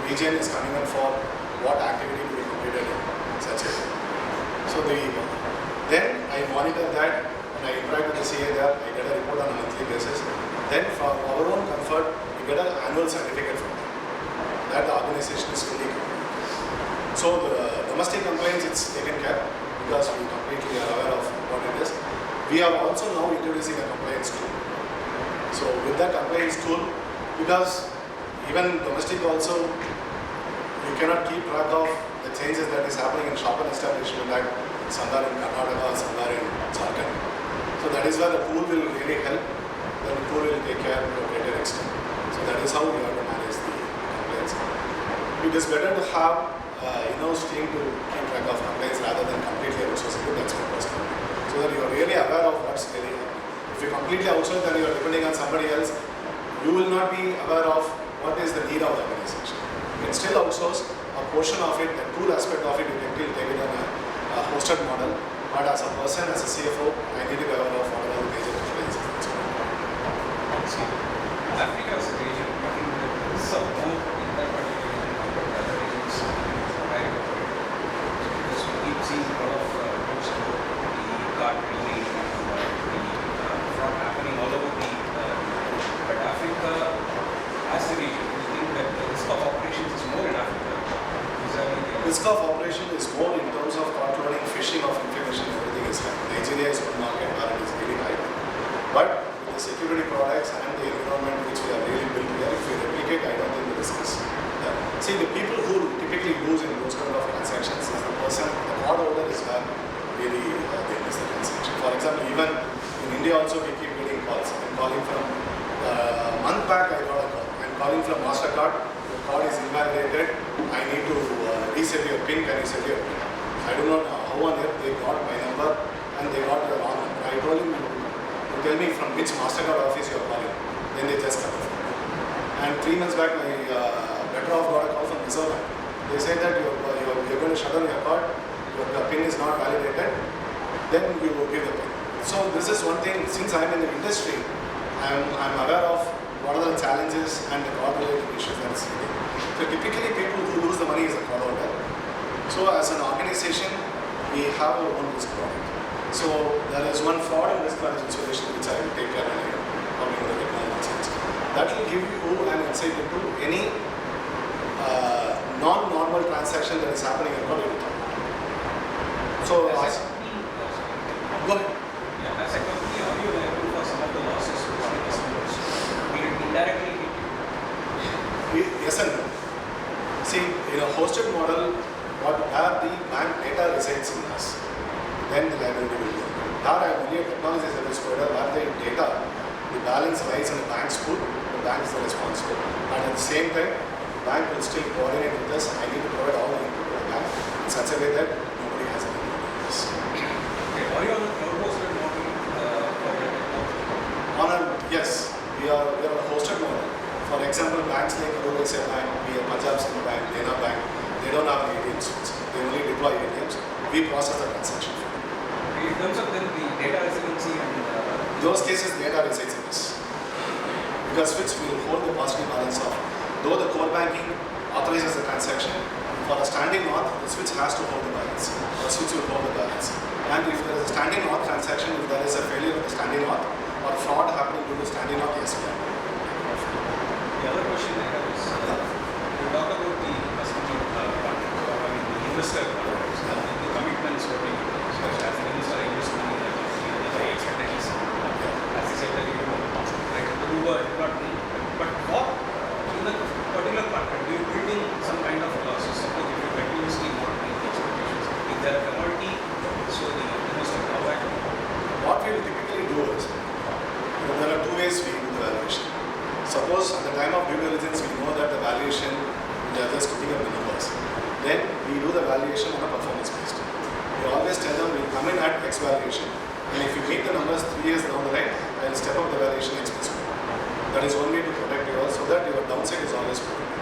region is coming up for what activity to be completed in such a way. So then I monitor that, and I interact with the CA there. I get a report on a monthly basis. Then for our own comfort, we get an annual certificate from them that the organization is fully compliant. So the domestic compliance, it's taken care because we completely are aware of what it is. We are also now introducing a compliance tool. So with that compliance tool, because even domestic also, you cannot keep track of the changes that is happening in shop and establishment, like somewhere in Karnataka or somewhere in Jharkhand. So that is where the pool will really help. Then the pool will take care to a greater extent. So that is how we have to manage the complaints. It is better to have in-house team to keep track of complaints rather than completely outsourcing it. That's my personal opinion. So that you are really aware of what's really happening. If you completely outsource, then you are depending on somebody else. You will not be aware of what is the need of the organization. You can still outsource a portion of it, the tool aspect of it, you can still take it on a hosted model. But as a person, as a CFO, I need to be aware of what are the major complaints. Africa as a region, I think there is some more in that particular region compared to other regions where you operate. Because we keep seeing a lot of news about the card reading and the fraud happening all over the but Africa as a region, do you think that the risk of operations is more in Africa? Risk of operation is more in terms of controlling phishing of information, everything is high. Nigeria is one market where it is really high. But with the security products and the environment which we have really built here, if we replicate, I don't think the risk is there. See, the people who typically lose in those kind of transactions is the person, the card holder is where really they miss the transaction. For example, even in India also we keep getting calls. I'm calling from a month back I got a call. I'm calling from MasterCard, the card is invalidated, I need to reset your PIN, can you set your PIN? I do not know how on earth they got my number and they got the wrong number. I told him to tell me from which MasterCard office you are calling. Then they just come. And 3 months back, my better off got a call from Reserve Bank. They said that you're going to shut down your card, your PIN is not validated, then you will give the PIN. So this is one thing, since I'm in the industry, I'm aware of what are the challenges and the card related issues that is sitting. So typically people who lose the money is a card holder. So as an organization, we have our own risk product. So there is one fraud and risk management solution which I will take care of coming with the technology. That will give you an insight into any non-normal transaction that is happening across the time. So As a as, company, go ahead. yeah, as a company, how do you liable for some of the losses which the customers will it indirectly hit you? Yes and no. See, in a hosted model, where the bank data resides in us, then the liability will be. There I am only a technology service provider where the data, the balance lies in the bank's pool, the bank is the responsible. And at the same time, the bank will still coordinate with us. I need to provide all the input to the bank in such a way that nobody has any input on this. Okay, are you on a cloud hosted model for your technology? On a, yes, we are on a hosted model. For example, banks like Karur Vysya Bank, we have Punjab National Bank, Dena Bank, they don't have any ATMs. They only deploy ATMs. We process the transaction for them. In terms of then the data residency and In those cases, data resides in us. Because which will hold the positive balance of, though the core banking authorizes the transaction, for a standing auth, the switch has to hold the balance. The switch will hold the balance. And if there is a standing auth transaction, if there is a failure of the standing auth or fraud happening due to standing auth, yes, we are. the other question I have is you talk about the customer part, I mean the investor part, the commitments what we such as an investor invest money in the company and I expect at least as you said that you don't like Uber not me. But what in the particular part do you build in some kind of clauses? Suppose if you continuously not meet the expectations, if there are penalty, so the investor come back. What we will typically do is, there are two ways we do the valuation. Suppose at the time of due diligence, we know that the valuation, they are just putting up the numbers. Then we do the valuation on a performance based. We always tell them we'll come in at X valuation. And if you meet the numbers 3 years down the line, I'll step up the valuation X %. That is one way to protect you all so that your downside is always protected.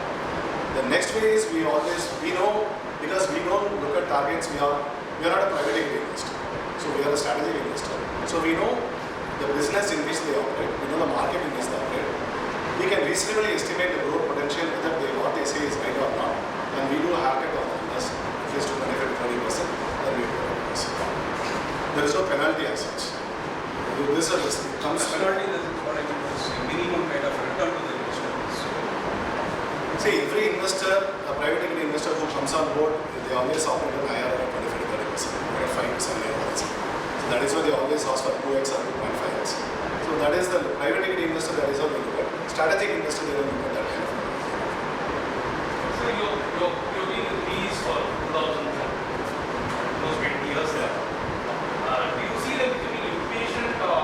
The next way is we know, because we don't look at targets, we are not a private equity investor. So we are a strategic investor. So we know the business in which they operate, we know the market in which they operate. We can reasonably estimate the growth potential whether what they say is right or not. And we do a haircut on the numbers, at least to 25 to 30%, then we do it. There is no penalty as such. This is it comes Penalty is what I mean is a minimum kind of return to the investor. So, see, every investor, a private equity investor who comes on board, they always operate an IRR of 25 to 30%, or 5% IRR. So that is why they always ask for 2x or 2.5x. So that is the private equity investor, that is how they look at. Strategic investor, they don't look at that kind of. so you're being in these for 2000, those 20 years there. Do you see them becoming impatient or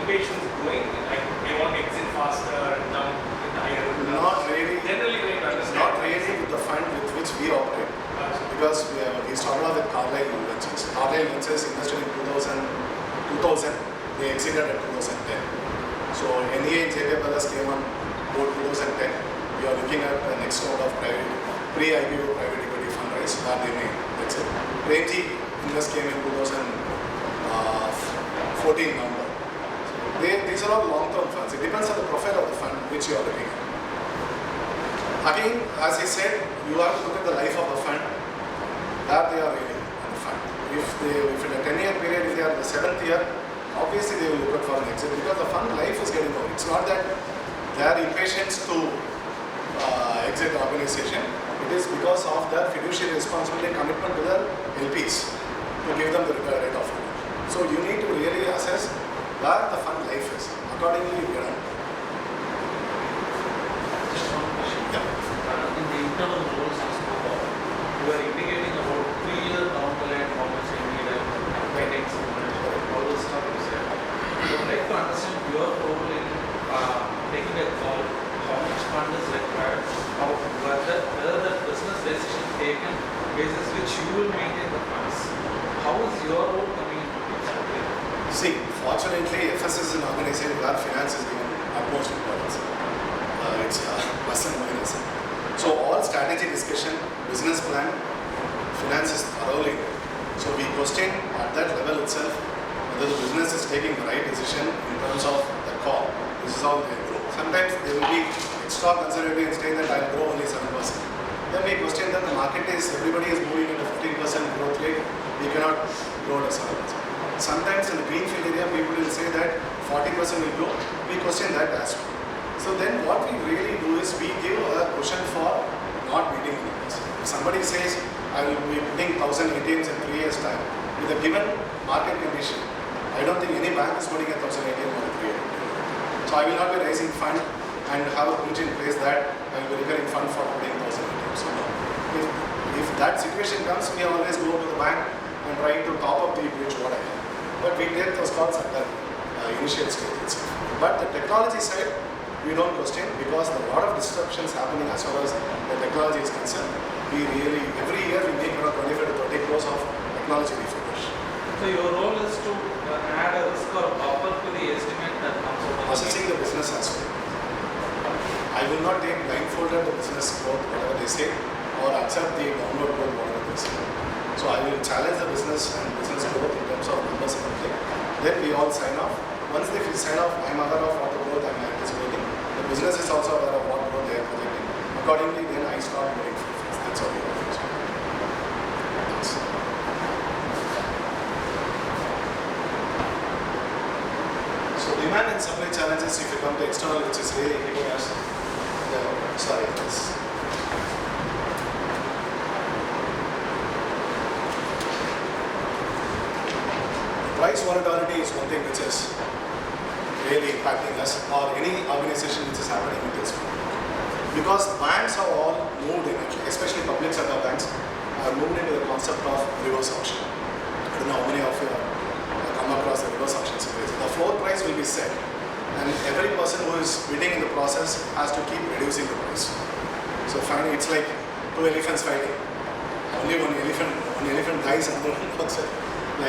impatience growing? Like they want to exit faster and jump in the higher. Not really. Generally, trying to understand. Not really with the fund with which we operate. Because we started off with Carlyle Ventures. Carlyle Ventures invested in 2000, they exited at 2010. So NEA and JK Brothers came on board 2010. We are looking at the next round of pre-IPO private equity fundraise where they may exit. Premji Invest came in 2014 November. These are all long-term funds. It depends on the profile of the fund which you are looking at. Again, as I said, you have to look at the life of the fund that they are really in the fund. If in a 10-year period, if they are in the 7th year, obviously they will look out for an exit because the fund life is getting over. It's not that they are impatient to exit the organization. It is because of their fiduciary responsibility and commitment to their LPs to give them the required rate of return. So you need to really assess where the fund life is. Accordingly, you get on. Just one question. Yeah. In the internal roles you spoke of, you are indicating about 3 years down the line how much you need a guidance, all those stuff you said. I would like to understand your role in taking a call, how much fund is required, whether the business decision taken basis which you will maintain the funds. How is your role coming into this? See, fortunately, FS is an organization where finance is given utmost importance. It's plus and minus. So all strategy discussion, business plan, finance is thoroughly. So we question at that level itself whether the business is taking the right decision in terms of the call. This is how they grow. Sometimes they will be extra conservative and saying that I'll grow only 7%. Then we question that the market is, everybody is moving at a 15% growth rate, we cannot grow at a 7%. Sometimes in the greenfield area, people will say that 40% will grow, we question that as well. So then what we really do is we give a cushion for not meeting numbers. If somebody says, I will be putting 1,000 ATMs in 3 years' time, with a given market condition, I don't think any bank is putting a 1,000 ATMs in 3 years. So I will not be raising fund and have a bridge in place that I will be recurring fund for putting 1,000 ATMs. So no. If that situation comes, we always go to the bank and try to top up the bridge what I have. But we take those calls at that initial stage itself. But the technology side, we don't question because there are a lot of disruptions happening as far as the technology is concerned. We really, every year we make around 25 to 30 crores of technology refresh. So your role is to add a risk or buffer to the estimate that comes out of Assessing the business as well. I will not take blindfolded the business growth, whatever they say, or accept the downward growth, whatever they say. So I will challenge the business and business growth in terms of numbers and everything. Then we all sign off. Once they sign off, I am aware of what the growth I am anticipating. The business is also aware of what growth they are projecting. Accordingly, then I start moving forward. That's all we are doing. So demand and supply challenges, if you come to external, which is really hitting us. Sorry, this. Price volatility is one thing which is really impacting us or any organization which is happening in this field. Because banks are all moved in, especially public sector banks, are moved into the concept of reverse auction. I don't know how many of you have come across the reverse auction situation. The floor price will be set and every person who is bidding in the process has to keep reducing the price. So finally it's like two elephants fighting. Only one elephant dies and the other one works like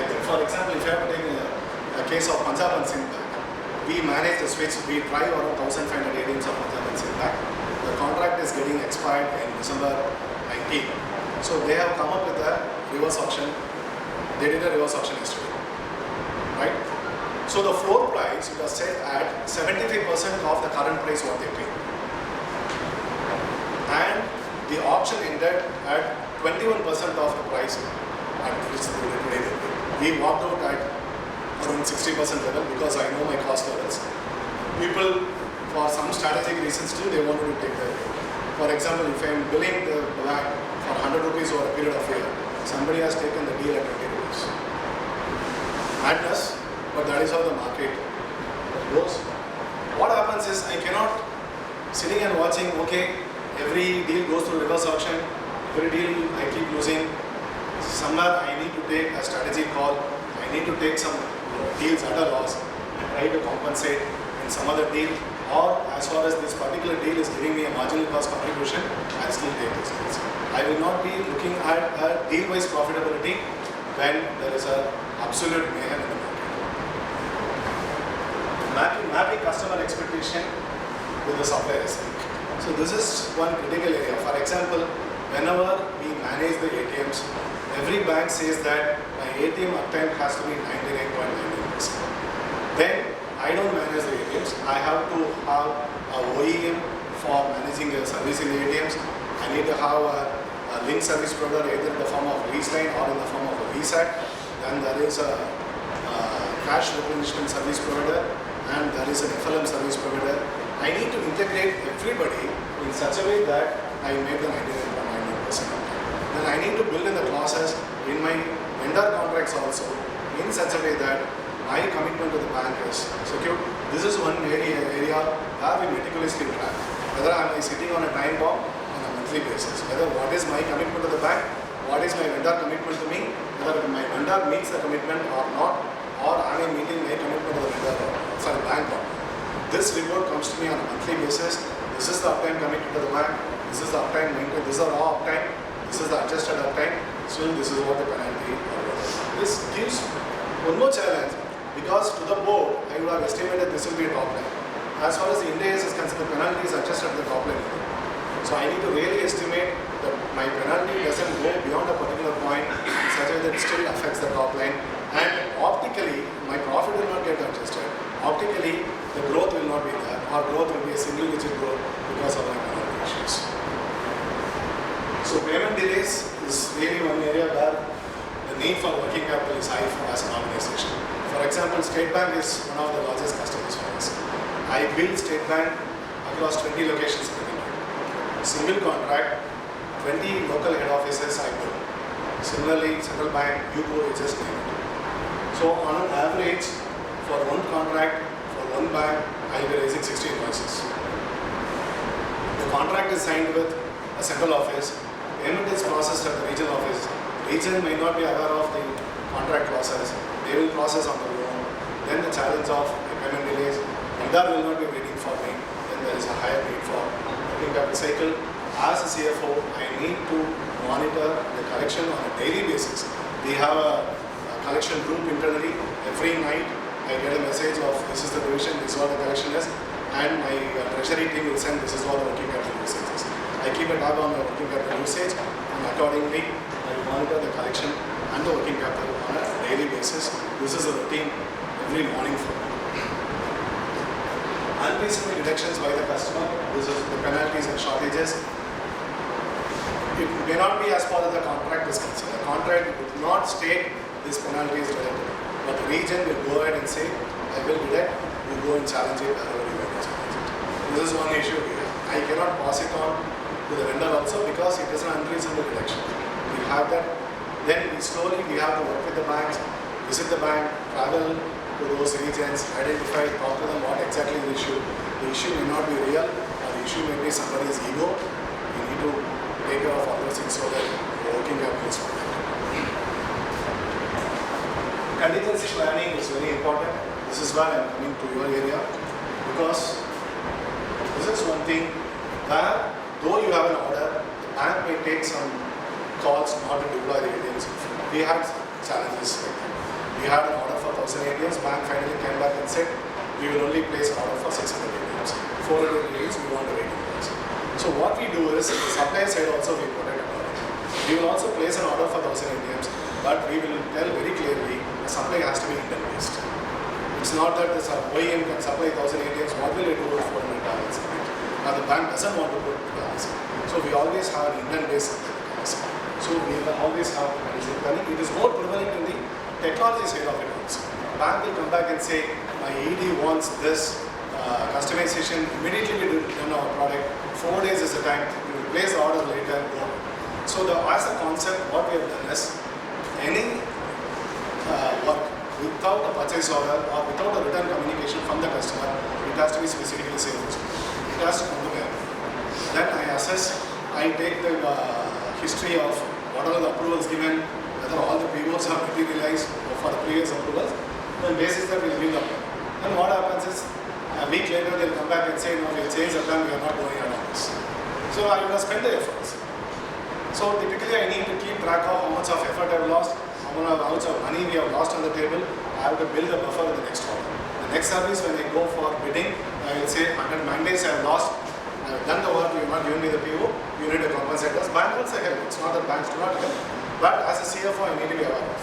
that. For example, if you have to take a case of Punjab and Sindh Bank, we manage the switch, we drive around 1,500 ATMs of Punjab and Sindh Bank. The contract is getting expired in December 19. So they have come up with a reverse auction. They did a reverse auction yesterday, right? So the floor price was set at 73% of the current price what they paid. And the auction ended at 21% of the price at which they paid. We walked out at around 60% level because I know my cost levels. People, for some strategic reasons too, they wanted to take the rate. For example, if I am billing the bank for 100 rupees over a period of a year, somebody has taken the deal at 20 rupees. Madness, but that is how the market goes. What happens is I cannot sitting and watching, okay, every deal goes through reverse auction, every deal I keep losing. Somewhere I need to take a strategy call, I need to take some deals at a loss and try to compensate in some other deal, or as far as this particular deal is giving me a marginal cost contribution, I'll still take those deals. I will not be looking at a deal-wise profitability when there is a absolute mayhem in the market. Mapping customer expectation with the suppliers. So this is one critical area. For example, whenever we manage the ATMs, every bank says that my ATM uptime has to be 99.99%. Then I don't manage the ATMs. I have to have a OEM for managing the service in the ATMs. I need to have a link service provider either in the form of lease line or in the form of a VSAT. Then there is a cash replenishment service provider and there is an FLM service provider. I need to integrate everybody in such a way that I make the 99.99%. Then I need to build in the clauses in my vendor contracts also in such a way that my commitment to the bank is secured. This is one area where we meticulously track whether I am sitting on a time bomb on a monthly basis, whether what is my commitment to the bank, what is my vendor commitment to me, whether my vendor meets the commitment or not, or am I meeting my commitment to the vendor, bank or not. This report comes to me on a monthly basis. This is the uptime committed to the bank. This is the uptime maintained. This is the raw uptime. This is the adjusted uptime. So this is what the penalty. This gives one more challenge because to the board I would have estimated this will be a top line. As far as the Ind AS is concerned, the penalty is adjusted at the top line. So I need to really estimate that my penalty doesn't go beyond a particular point in such a way that it still affects the top line. And optically, my profit will not get adjusted. Optically, the growth will not be there, or growth will be a single digit growth because of my penalty issues. So payment delays is really one area where the need for working capital is high for as an organization. For example, State Bank is one of the largest customers for us. I build State Bank across 20 locations in the country. Single contract, 20 local head offices I build. Similarly, Central Bank, UCO, it's just name it. So on an average, for one contract, for one bank, I will be raising 60 invoices. The contract is signed with a central office. Payment is processed at the regional office. Region may not be aware of the contract process. They will process on their own. Then the challenge of the payment delays. Vendor will not be waiting for me. Then there is a higher need for working capital cycle. As a CFO, I need to monitor the collection on a daily basis. We have a collection group internally. Every night I get a message of this is the division, this is what the collection is, and my treasury team will send this is what the working capital usage is. I keep a tab on the working capital usage, and accordingly I monitor the collection and the working capital on a daily basis. This is a routine every morning for me. Unreasonable deductions by the customer, this is the penalties and shortages. It may not be as part of the contract is concerned. The contract would not state this penalty is deductible. But the region will go ahead and say, I will deduct, you go and challenge it wherever you want to challenge it. This is one issue we have. I cannot pass it on to the vendor also because it is an unreasonable deduction. We have that. Then we have to work with the banks, visit the bank, travel to those regions, identify, talk to them what exactly the issue. The issue may not be real, or the issue may be somebody's ego. We need to take care of all those things so that the working capital is protected. Contingency planning is very important. This is why I am coming to your area because this is one thing where though you have an order, the bank may take some calls not to deploy the ATMs. We had challenges like that. We had an order for 1,000 ATMs, bank finally came back and said we will only place an order for 600 ATMs. 400 ATMs we want to wait for. So what we do is, the supply side also we protect our order. We will also place an order for 1,000 ATMs, but we will tell very clearly the supply has to be Indian-based. It's not that the OEM can supply 1,000 ATMs, what will it do with 400 balance? Now the bank doesn't want to put balance. So we always have an Indian-based supply. So we will always have management planning. It is more prevalent in the technology side of it also. Bank will come back and say, my ED wants this customization, immediately we do done our product. 4 days is the time, we will place the order later and go. So as a concept, what we have done is, any work without a purchase order or without a written communication from the customer, it has to be specifically saved. It has to come to me. Then I assess, I take the history of what are the approvals given, whether all the POs are materialized for the previous approvals, then basis that we will build up. And what back and say, no, we'll change the plan, we are not going ahead on this. So I would have spent the efforts. So typically I need to keep track of how much of effort I've lost, how much of money we have lost on the table. I have to build a buffer in the next order. The next service when I go for bidding, I will say 100 mandates I have lost. I have done the work, you have not given me the PO, you need to compensate us. Bank also help, it's not that banks do not help. But as a CFO, I need to be aware of.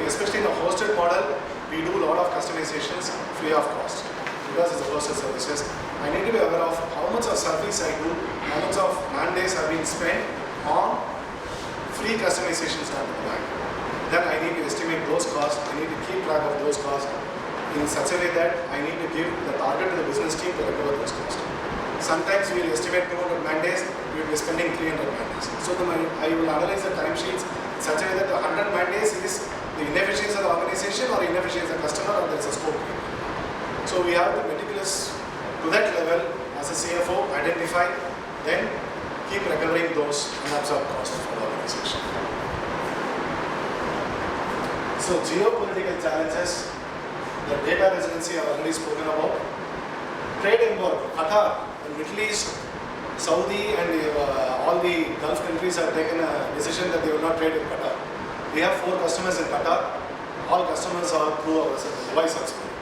Especially in the hosted model, we do a lot of customizations free of cost. Because it's a hosted services, I need to be aware of how much of service I do, how much of mandates have been spent on free customizations done to the bank. Then I need to estimate those costs, I need to keep track of those costs in such a way that I need to give the target to the business team to recover those costs. Sometimes we will estimate 200 mandates, we will be spending 300 mandates. So I will analyze the timesheets in such a way that the 100 mandates is the inefficiency of the organization or inefficiency of the customer, or there is a scope. So we have to meticulous to that level as a CFO, identify, then keep recovering those unabsorbed costs for the organization. So geopolitical challenges, the data residency I have already spoken about. Trade embargo, Qatar, the Middle East, Saudi and all the Gulf countries have taken a decision that they will not trade with Qatar. We have 4 customers in Qatar. All customers are through our Dubai subsidiary.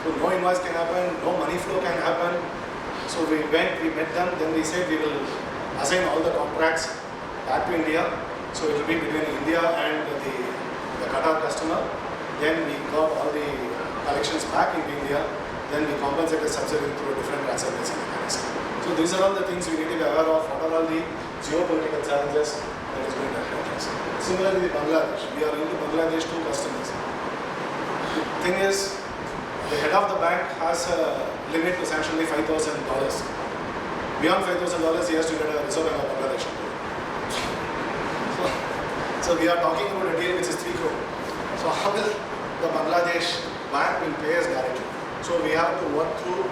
So no invoice can happen, no money flow can happen. So we met them, then we said we will assign all the contracts back to India. So it will be between India and the Qatar customer. Then we got all the collections back in India. Then we compensate the subsidiary through different transparency mechanism. So these are all the things we need to be aware of. What are all the geopolitical challenges that is going to affect us. Similarly, Bangladesh. We are into Bangladesh 2 customers. The thing is, the head of the bank has a limit to sanction only $5,000. Beyond $5,000, he has to get a Reserve Bank of Bangladesh. So we are talking about a deal which is 3 crore. So how will the Bangladesh bank will pay us directly? So we have to work through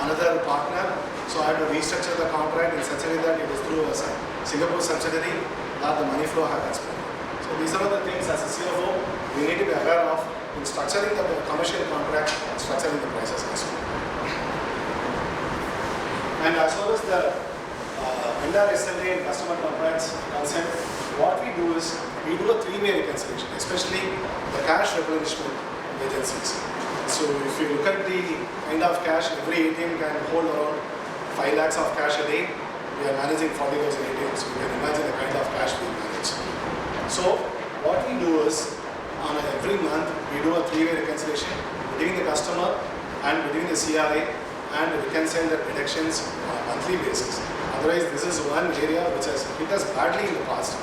another partner. So I have to restructure the contract in such a way that it is through a Singapore subsidiary that the money flow happens. So these are the things as a CFO we need to be aware of in structuring the commercial contract and structuring the prices as well. And as far as the vendor SLA and customer contracts concerned, what we do is we do a 3-way reconciliation, especially the cash replenishment agencies. So if you look at the kind of cash, every ATM can hold around 5 lakhs of cash a day. We are managing 40,000 ATMs. So you can imagine the kind of cash we manage. So what we do is, on every month, we do a 3-way reconciliation between the customer and between the CRA, and reconcile the deductions on a monthly basis. Otherwise, this is one area which has hit us badly in the past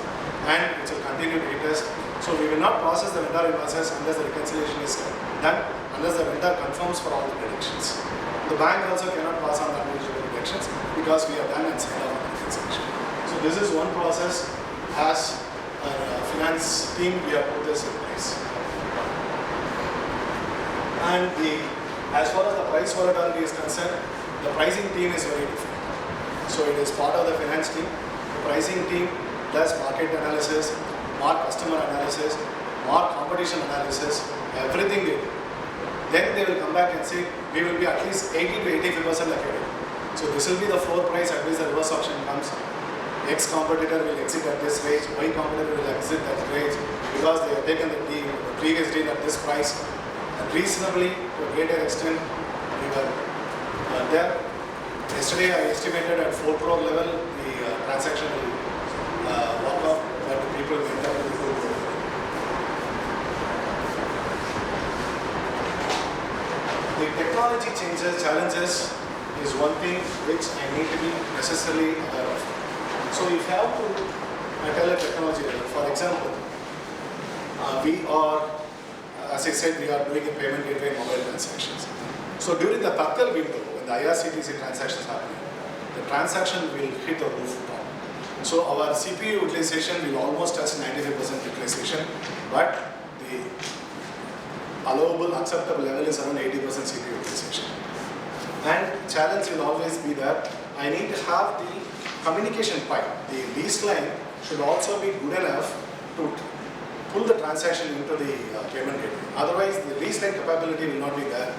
and which will continue to hit us. So we will not process the vendor invoices unless the reconciliation is done, unless the vendor confirms for all the deductions. The bank also cannot pass on the individual deductions because we have done and signed off on the reconciliation. So this is one process. As a finance team, we have put this in place. And as far as the price volatility is concerned, the pricing team is very different. So it is part of the finance team. The pricing team does market analysis, more customer analysis, more competition analysis, everything they do. Then they will come back and say, we will be at least 80 to 85% accurate. So this will be the floor price at which the reverse auction comes. X competitor will exit at this range, Y competitor will exit at that range because they have taken the previous deal at this price. And reasonably, to a greater extent, we were there. Yesterday I estimated at 4 crore level the transaction will walk off, but the people will enter with the 4 crore. The technology challenges is one thing which I need to be necessarily aware of. So if you have to tell a technology level, for example, we are, as I said, we are doing a payment gateway mobile transactions. So during the Tatkal window, when the IRCTC transactions happen, the transaction will hit the rooftop. So our CPU utilization will almost touch 95% utilization, but the allowable, acceptable level is around 80% CPU utilization. And challenge will always be that I need to have the communication pipe. The lease line should also be good enough to pull the transaction into the payment gateway. Otherwise, the lease line capability will not be there,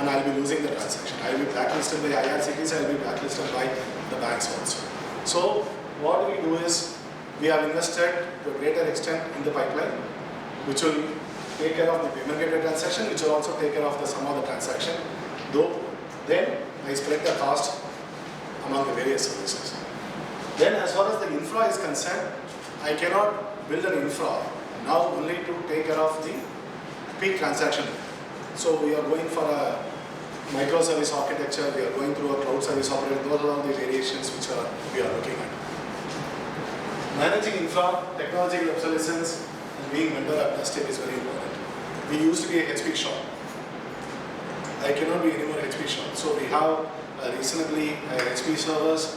and I'll be losing the transaction. I'll be blacklisted by IRCTC, I'll be blacklisted by the banks also. So what we do is, we have invested to a greater extent in the pipeline, which will take care of the payment gateway transaction, which will also take care of the sum of the transaction. Though, then I spread the cost among the various services. Then as far as the infra is concerned, I cannot build an infra now only to take care of the peak transaction. So we are going for a microservice architecture, we are going through a cloud service operator, those are all the variations which we are looking at. Managing infra, technological obsolescence, and being vendor agnostic is very important. We used to be a HP shop. I cannot be any more HP shop. So we have reasonably HP servers,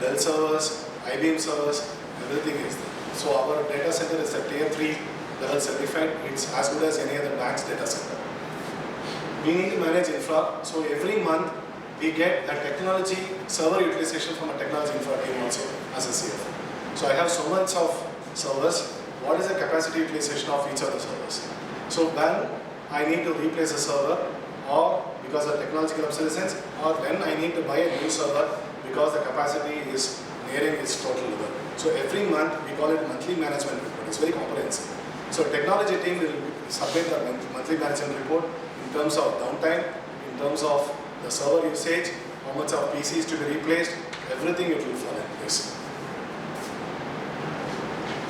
Dell servers, IBM servers, everything is there. So our data center is a tier 3 level certified. It's as good as any other bank's data center. We need to manage infra. So every month we get a technology server utilization from a technology infra team also as a CFO. So I have so much of servers. What is the capacity utilization of each of the servers? So when I need to replace a server, or because of technological obsolescence, or when I need to buy a new server because the capacity is nearing its total level. So every month we call it monthly management report. It's very comprehensive. So technology team will submit a monthly management report in terms of downtime, in terms of the server usage, how much of PCs to be replaced, everything it will fall in place.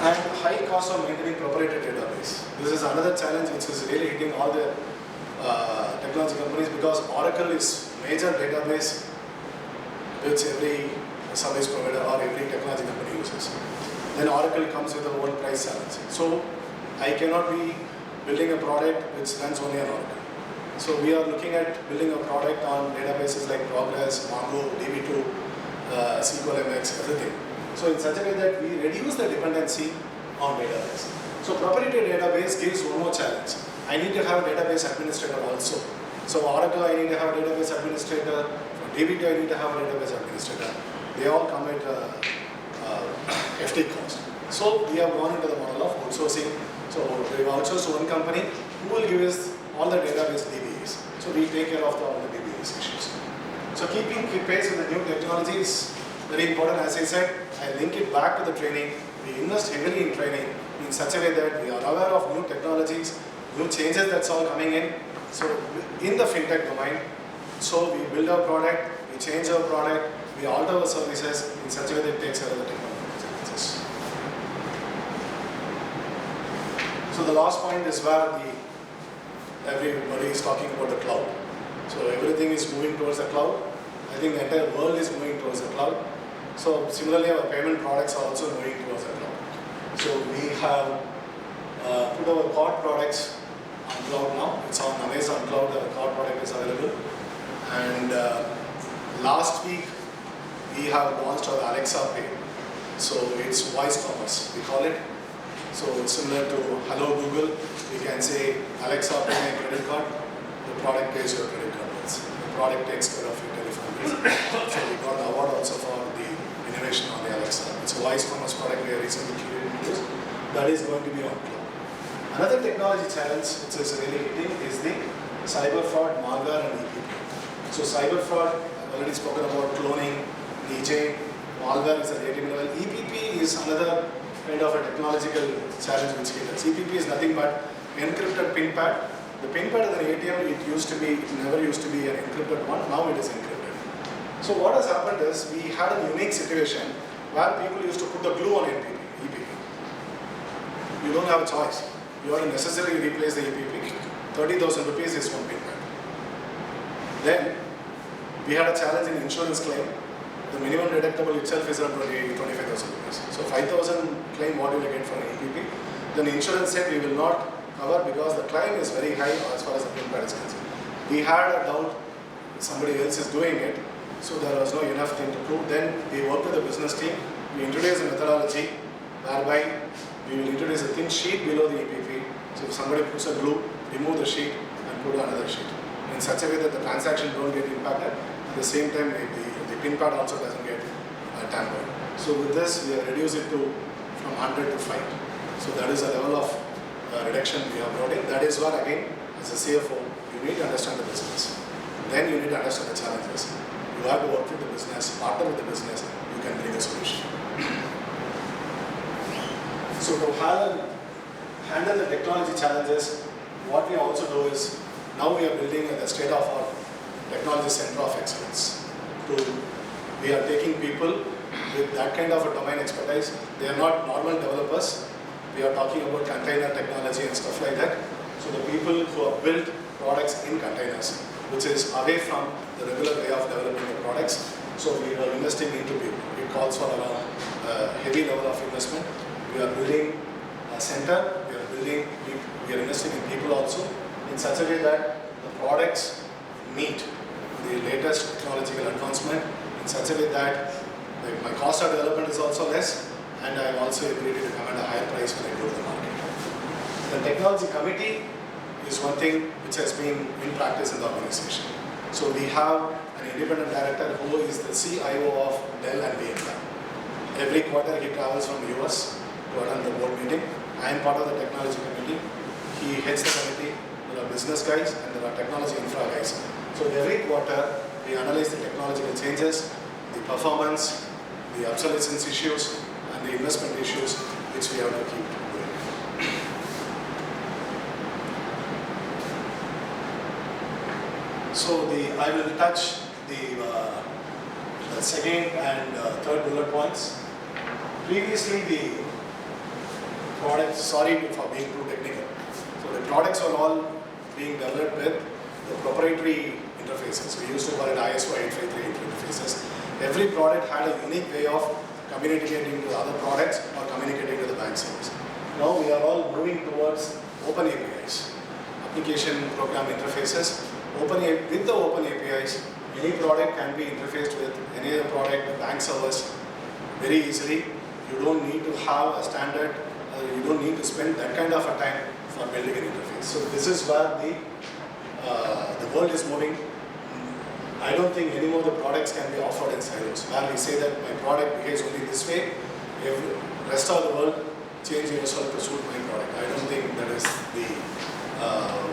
And high cost of maintaining proprietary database. This is another challenge which is really hitting all the technology companies, because Oracle is major database which every service provider or every technology company uses. Then Oracle comes with a own price challenge. So I cannot be building a product which runs only on Oracle. So we are looking at building a product on databases like Progress, Mongo, DB2, SQL MX, everything. So in such a way that we reduce the dependency on database. So proprietary database gives one more challenge. I need to have a database administrator also. So Oracle, I need to have a database administrator. For DB2, I need to have a database administrator. They all come at FT cost. So we have gone into the model of outsourcing. So we have outsourced one company who will give us all the database DBAs. So we take care of all the DBAs issues. So keeping pace with the new technology is very important. As I said, I link it back to the training. We invest heavily in training in such a way that we are aware of new technologies, new changes that's all coming in. So in the fintech domain, so we build our product, we change our product, we alter our services in such a way that it takes care of the technology challenges. So the last point is where everybody is talking about the cloud. So everything is moving towards the cloud. I think the entire world is moving towards the cloud. So similarly, our payment products are also moving towards the cloud. So we have put our card products on cloud now. It's on Amazon Cloud. Our card product is available. And last week we have launched our Alexa Pay. So it's voice commerce, we call it. So it's similar to Hello Google. We can say, Alexa, pay my credit card. The product pays your credit card bills. The product takes care of your telephone bills. So we got an award also for the innovation on the Alexa. It's a voice commerce product we have recently introduced. That is going to be on cloud. Another technology challenge which is really hitting is the cyber fraud, malware and EPP. So cyber fraud, I've already spoken about cloning, DJ, malware is a native level. EPP is another kind of a technological challenge which hits us. EPP is nothing but encrypted pin pad. The pin pad of the ATM, it never used to be an encrypted one, now it is encrypted. So what has happened is, we had a unique situation where people used to put the glue on EPP. You don't have a choice. You have to necessarily replace the EPP. 30,000 rupees is one pin pad. Then, we had a challenge in insurance claim. The minimum deductible itself is around 25,000 rupees. So 5,000 claim what you will get for an EPP. Then the insurance said we will not cover because the claim is very high as far as the pin pad is concerned. We had a doubt somebody else is doing it, so there was no enough thing to prove. Then we worked with the business team. We introduced a methodology whereby we will introduce a thin sheet below the EPP. So if somebody puts a glue, remove the sheet and put another sheet. In such a way that the transaction don't get impacted. At the same time, the pin pad also doesn't get tampered. So with this, we have reduced it from 100 to 5. So that is a level of reduction we have brought in. That is where, again, as a CFO, you need to understand the business. then you need to understand the challenges. You have to work with the business, partner with the business, you can bring a solution. So to handle the technology challenges, what we also do is, now we are building a state-of-art technology center of excellence. We are taking people with that kind of a domain expertise. They are not normal developers. We are talking about container technology and stuff like that. So the people who have built products in containers, which is away from the regular way of developing the products. So we are investing into people. It calls for around a heavy level of investment. We are building a center. We are investing in people also in such a way that the products meet the latest technological advancement in such a way that my cost of development is also less, and I am also able to command a higher price when I go to the market. The technology committee is one thing which has been in practice in the organization. So we have an independent director who is the CIO of Dell and VMware. Every quarter he travels from US to attend the board meeting. I am part of the technology committee. He heads the committee. There are business guys and there are technology infra guys. So every quarter we analyze the technological changes, the performance, the obsolescence issues, and the investment issues which we have to keep doing. So I will touch the second and third bullet points. Previously the products, sorry for being too technical. So the products were all being developed with the proprietary interfaces. We used to call it ISO 853 interfaces. Every product had a unique way of communicating to other products or communicating to the bank service. Now we are all moving towards open APIs, application program interfaces. With the open APIs, any product can be interfaced with any other product, the bank service very easily. You don't need to have a standard, you don't need to spend that kind of a time for building an interface. So this is where the world is moving. I don't think anymore the products can be offered in silos, where we say that my product behaves only this way, the rest of the world change yourself to suit my product. I don't think that is the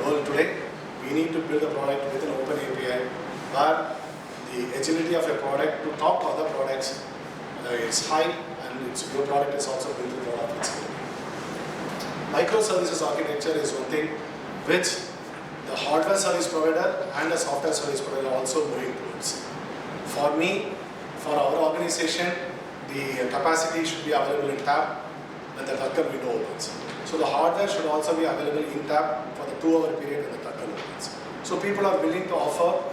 world today. We need to build a product with an open API where the agility of a product to talk to other products is high, and your product is also built with a lot of flexibility. Microservices architecture is one thing which the hardware service provider and the software service provider are also moving towards. For me, for our organization, the capacity should be available in tab when the Turkey window opens. So the hardware should also be available in tab for the 2-hour period when the Turkey opens. So people are willing to offer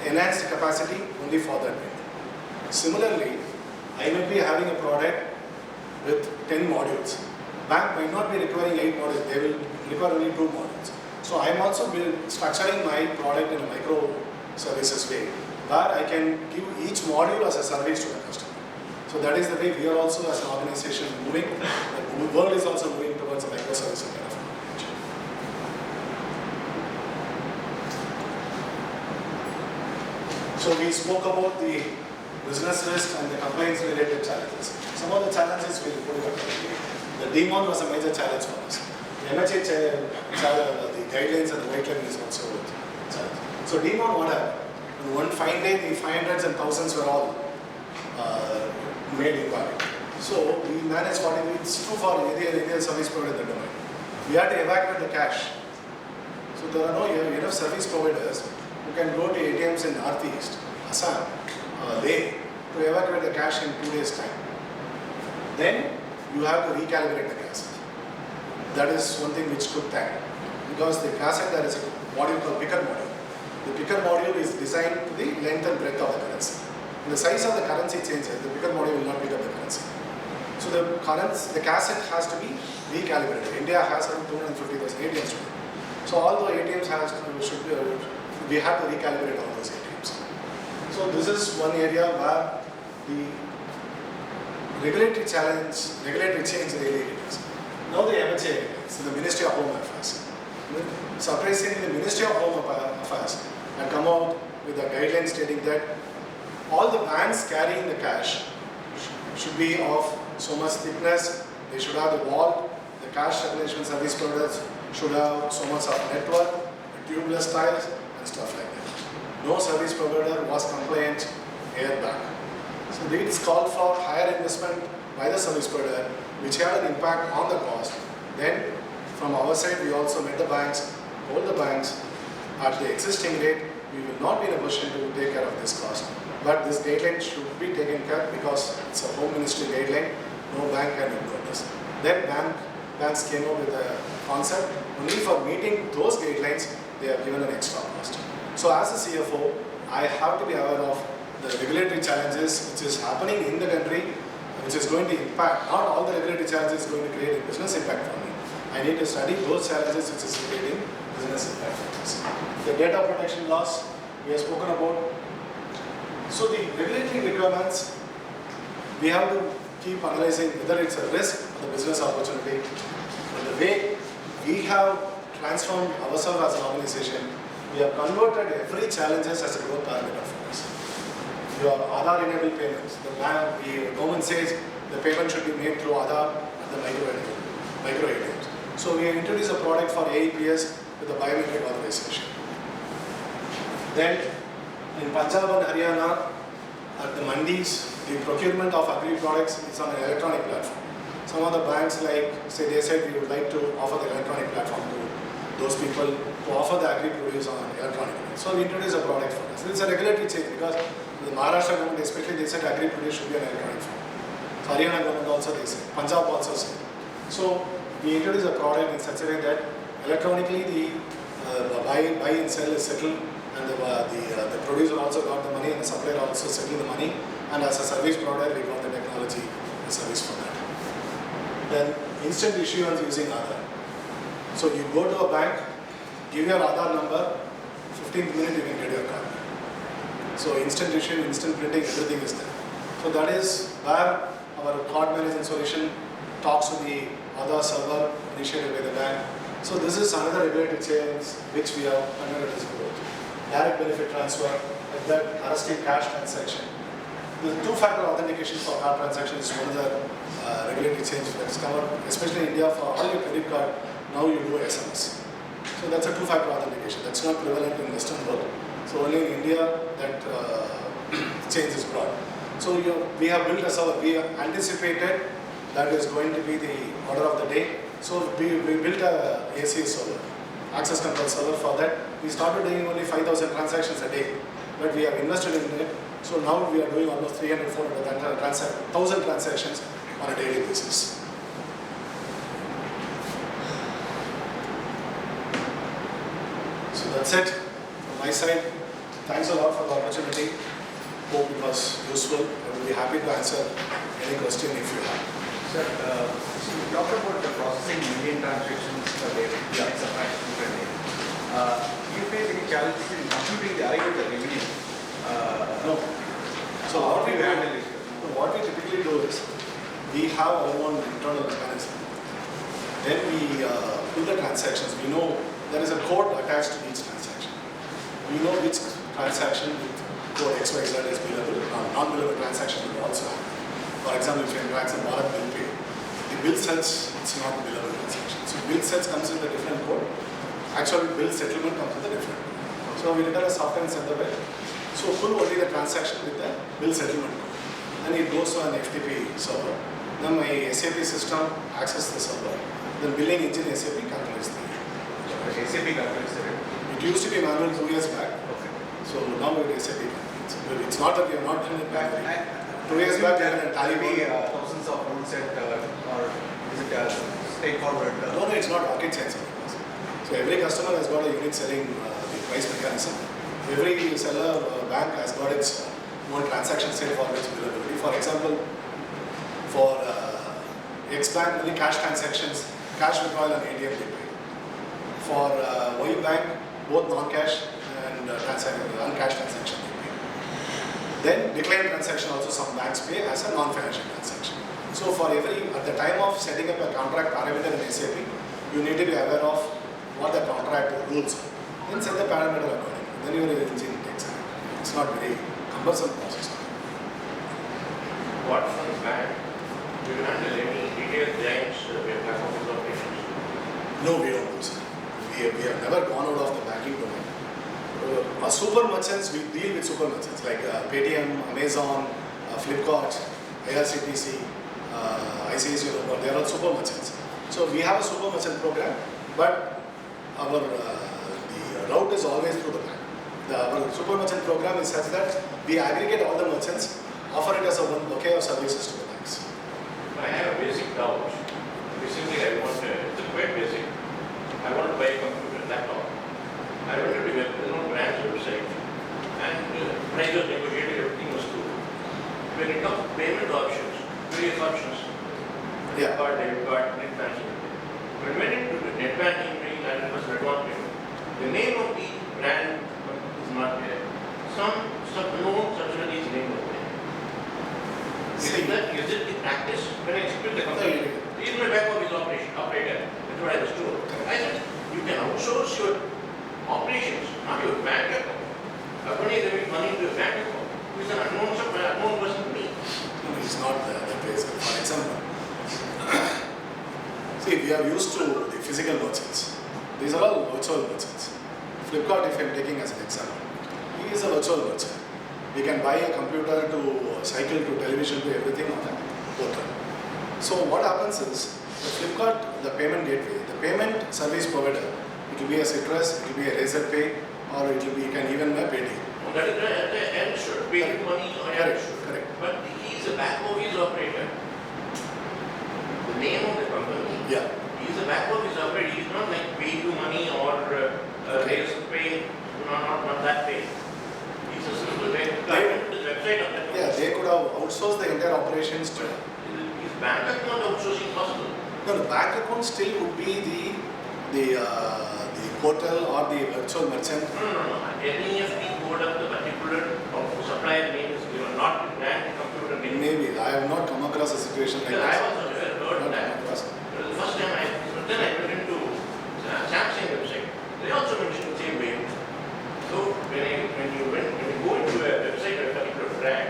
enhanced capacity only for that window. Similarly, I may be having a product with 10 modules. Bank might not be requiring 8 modules, they will require only 2 modules. So I am also structuring my product in a microservices way, where I can give each module as a service to the customer. So that is the way we are also as an organization moving. The world is also moving towards a microservices kind of architecture. So we spoke about the business risk and the compliance related challenges. Some of the challenges we put it up. The demand was a major challenge for us. The MHA the guidelines and the white line is also a challenge. So demand, what happened? In one fine day, the 500s and 1000s were all made invalid. So we managed what it's true for any service provider in the domain. We had to evacuate the cache. So there are no enough service providers who can go to ATMs in Northeast, Assam, Leh, to evacuate the cache in 2 days' time. Then you have to recalibrate the cassette. That is one thing which took time. Because the cassette, there is a module called picker module. The picker module is designed to the length and breadth of the currency. When the size of the currency changes, the picker module will not pick up the currency. So the cassette has to be recalibrated. India has around 250,000 ATMs today. So all the ATMs we have to recalibrate all those ATMs. So this is one area where the regulatory change really is. Now the MHA, so the Ministry of Home Affairs. Surprisingly, the Ministry of Home Affairs had come out with a guideline stating that all the banks carrying the cash should be of so much thickness, they should have the vault, the cash circulation service providers should have so much of network, tubeless tiles and stuff like that. no service provider was compliant a year back. So this called for higher investment by the service provider, which had an impact on the cost. Then from our side, we also met the banks, told the banks at the existing rate, we will not be in a position to take care of this cost. But this guideline should be taken care because it's a home ministry guideline, no bank can ignore this. Then banks came up with a concept, only for meeting those guidelines, they have given an extra cost. So as a CFO, I have to be aware of the regulatory challenges which is happening in the country, which is going to impact, not all the regulatory challenges is going to create a business impact for me. I need to study those challenges which is creating business impact for us. The data protection laws we have spoken about. So the regulatory requirements, we have to keep analyzing whether it's a risk or the business opportunity. But the way we have transformed ourselves as an organization, we have converted every challenges as a growth parameter for us. Your Aadhaar enabled payments, the government says the payment should be made through Aadhaar and the micro ATMs. So we introduced a product for AEPS with a biometric authorization. Then in Punjab and Haryana, at the mandis, the procurement of agri products is on an electronic platform. Some of the banks say they said we would like to offer the electronic platform to those people to offer the agri produce on electronic. So we introduced a product for us. It's a regulatory change because the Maharashtra government especially they said agri produce should be an electronic form. So Haryana government also they said, Punjab also said. So we introduced a product in such a way that electronically the buy and sell is settled, and the producer also got the money and the supplier also settled the money, and as a service provider we got the technology and service for that. Then instant issuance using Aadhaar. So you go to a bank, give your Aadhaar number, 15th minute you can get your card. So instant issuing, instant printing, everything is there. So that is where our card management solution talks to the Aadhaar server initiated by the bank. So this is another regulatory change which we have under this growth. Direct benefit transfer, like that arresting cash transaction. The two-factor authentication for card transactions is one of the regulatory changes that has come up, especially in India for all your credit card, now you do SMS. So that's a two-factor authentication. That's not prevalent in Western world. So only in India that change is brought. So we have built a server. We anticipated that is going to be the order of the day. So we built a ACS server, access control server for that. We started doing only 5,000 transactions a day, but we have invested in it. So now we are doing almost 300, 1,000 transactions on a daily basis. So that's it from my side. Thanks a lot for the opportunity. Hope it was useful. I will be happy to answer any question if you have. Sir, you talked about the processing million transactions per day. Yeah. It's a fraction per day. Do you face any challenges in computing the revenue? No. So how what do we you do, handle it? what we typically do is, we have our own internal mechanism. Then we pull the transactions. We know there is a code attached to each transaction. We know which transaction with code XYZ is billable. Non-billable transaction will also happen. For example, if you interact with Bharat Bill Pay, the bill sets, it's not a billable transaction. So bill sets comes with a different code. Actually, bill settlement comes with a different code. So we written a software and send the bill. So pull only the transaction with the bill settlement code. Then it goes to an FTP server. Then my SAP system accesses the server. Then billing engine SAP calculates the Okay, SAP calculates the revenue. It used to be manual 2 years back. Okay. So now it is SAP calculates. It's not that we have not done it manually. 2 years Assume back, we there had a tally will be board. thousands of rules set, or is it straightforward? No, it's not rocket science. So every customer has got a unique selling the price mechanism. Every seller bank has got its own transaction set for its billability. For example, for X bank only cash transactions, cash withdrawal and ATM they pay. For Y bank, both non-cash and non-cash transaction they pay. Then decline transaction also some banks pay as a non-financial transaction. So for every, at the time of setting up a contract parameter in SAP, you need to be aware of what the contract rules are. Then set the parameter accordingly. Then your engine takes it. It's not very cumbersome process. What from the bank? Do you handle any detailed clients with platforms of payments? No, we don't do, sir. We have never gone out of the banking domain. super merchants, we deal with super merchants like Paytm, Amazon, Flipkart, IRCTC, ICICI, they are all super merchants. So we have a super merchant program, but our the route is always through the bank. Our super merchant program is such that we aggregate all the merchants, offer it as a one bouquet of services to the banks. I have a basic doubt. Basically, it's quite basic. I want to buy a computer, laptop. I went to the brand's website and price was negotiated, everything was good. When it comes to payment options, various options, Yeah. card, debit card, net banking. When we went into the net banking, and it was advanced payment, the name of the brand is not there. Some known subsidiaries name was there. Is it the practice? When I explained the company, he's my back office operator. That's what I was told. I said, you can outsource your operations, not your bank account. A company giving money to your bank account, who is an unknown person to me. No, it's not the case. For example, see, we are used to the physical merchants. These are all virtual merchants. Flipkart, if I am taking as an example, he is a virtual merchant. We can buy a computer to cycle to television to everything on a portal. So what happens is, the Flipkart, the payment gateway, the payment service provider, it will be a Citrus, it will be a Razorpay, or it will be, you can even be a Paytm. That is at the end should pay you money or Correct, should. correct. But he is a back office operator. The name of the company. Yeah. He is a back office operator. He is not like pay you money or Razorpay, not that way. He's a simple way. I went to the website of that. Yeah, they could have outsourced the entire operations to. Is bank account outsourcing possible? No, the bank account still would be the portal or the virtual merchant. No. NEFT code of the particular supplier name is given, not the brand computer name. Maybe I have not come across a situation like Because I this. was heard Not that. come across. The first time then I went into Samsung website. They also mentioned the same way. So when you go into a website of a particular brand,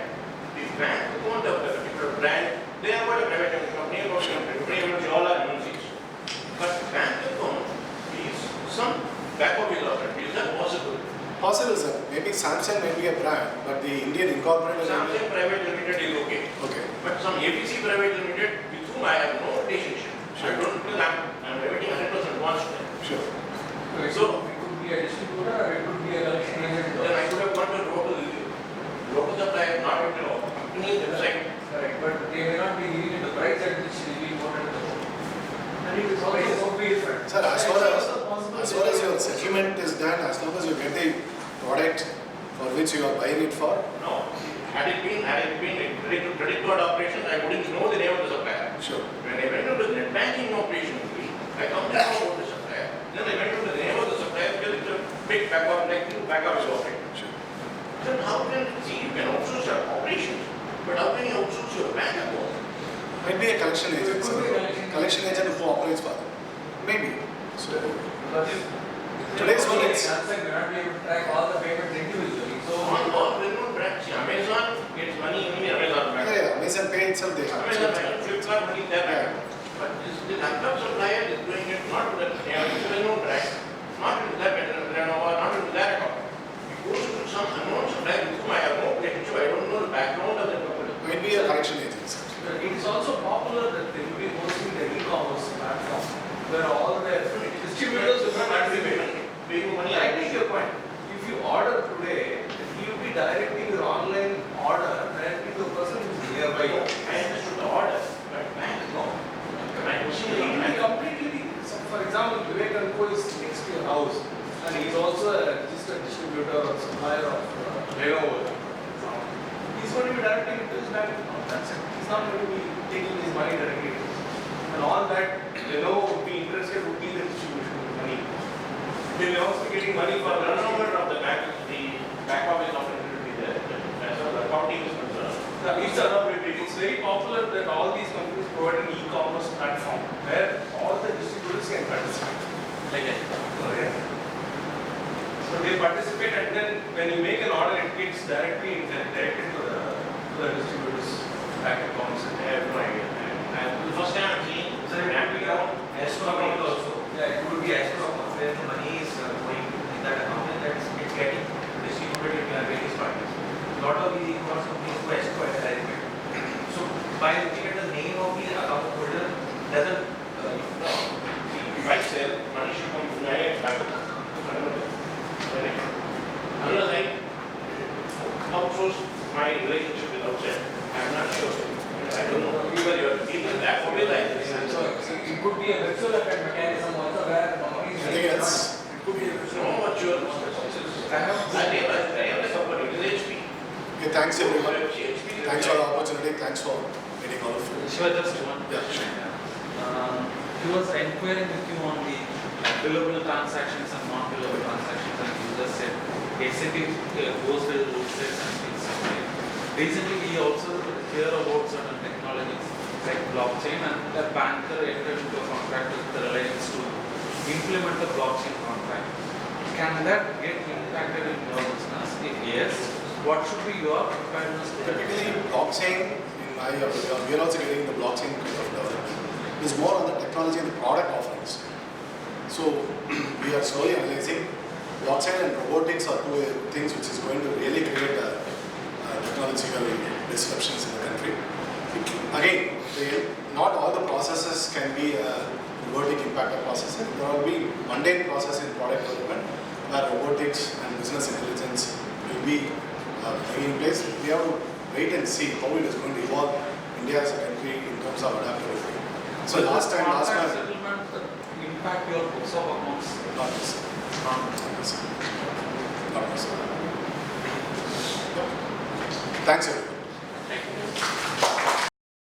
the bank account of a particular brand, they are what a private company, all are MNCs. But bank account is some back office operator. Is that possible? Possible, sir. Maybe Samsung may be a brand, but the Indian incorporated. Samsung Private Limited is okay. Okay. But some ABC Private Limited with whom I have no relationship. Sure. I don't because I'm remitting 100% advance to them. Sure. So it could be a distributor or it could be a collection agent. then I could have gone to local supplier, not into a company website. Correct, but they may not be giving it the price at which it will be quoted at the moment. And it is also be different. Sir, as far as your settlement is done, as long as you get the product for which you are buying it for, No. Had it been a credit card operation, I wouldn't know the name of the supplier. sure. When I went into the net banking operation, I come to know about the supplier. Then I went into the name of the supplier because it's a big back office operator. Sure. Then how can you can outsource your operations, but how can you outsource your bank account? Might be a collection It agent, could be sir. collection Collection agent who operates for them. Maybe. So, Because if Today's one is- Samsung may not be able to track all the payments individually. So All well-known brands, Amazon gets money in the Amazon bank. yeah, Amazon Pay itself they have. Amazon bank, Flipkart money in their bank. But the laptop supplier is doing it not to that, it's a well-known brand, not into that, not into that account. It goes to some unknown supplier with whom I have no relationship, I don't know the background of the company. Might be a collection agent, sir. it is also popular that they will be hosting the e-commerce platform where all the distributors will not participate. Pay you money. I take your point. If you order today, you will be directing your online order directly to a person who is nearby you. I understood the order, but bank account. My question It will be is, completely, so for example, Vivek and Co is next to your house and he is also a registered distributor or supplier of Lenovo. He's going to be directing it to his bank account. That's it. He's not going to be taking his money directly. And all that Lenovo would be interested would be the distribution of money. They will also be getting money for the the turnover of the bank, the back office operator will be there. As far as the accounting is concerned. It's very popular that all these companies provide an e-commerce platform where all the distributors can participate. Like that. Oh, yeah. So they participate and then when you make an order, it gets directly directed to the distributors' bank accounts. I have no idea. And the first time I'm seeing, So it would be a escrow account also. Yeah, it would be Escrow account where the money is going to that account and that is it's getting partners. A lot of the e-commerce companies who exploit the direct payment. So by looking at the name of the account holder doesn't If I sell, money should come from my bank. Unless I outsource my relationship with outside, I'm not sure. I don't know. Even that would be like this. So it could be a virtual account mechanism also where companies. I think it's, It could be a virtual. No mature. I never support it. It is HP. okay, thanks everyone. HP. Thanks for the opportunity. Thanks for meeting all of you. Shiva, just one Yeah, question. He was inquiring with you on the billable transactions and non-billable transactions, and you just said SAP goes with root sales and things like that. Recently, we also hear about certain technologies like blockchain, and the banker entered into a contract with the Reliance to implement the blockchain contract. Can that get impacted in your business? If yes, what should be your preparedness to that? Typically, blockchain, in my opinion, we are also getting the blockchain kind of development. Is more on the technology and the product offerings. So we are slowly analyzing blockchain and robotics are two things which is going to really create technological disruptions in the country. Again, not all the processes can be robotic impactor processes. There will be mundane process in product development where robotics and business intelligence will be in place. We have to wait and see how it is going to evolve India as a country in terms of adaptability. So last time, settlement impact your books of accounts. not this. Not this. Thanks everyone. Thank you.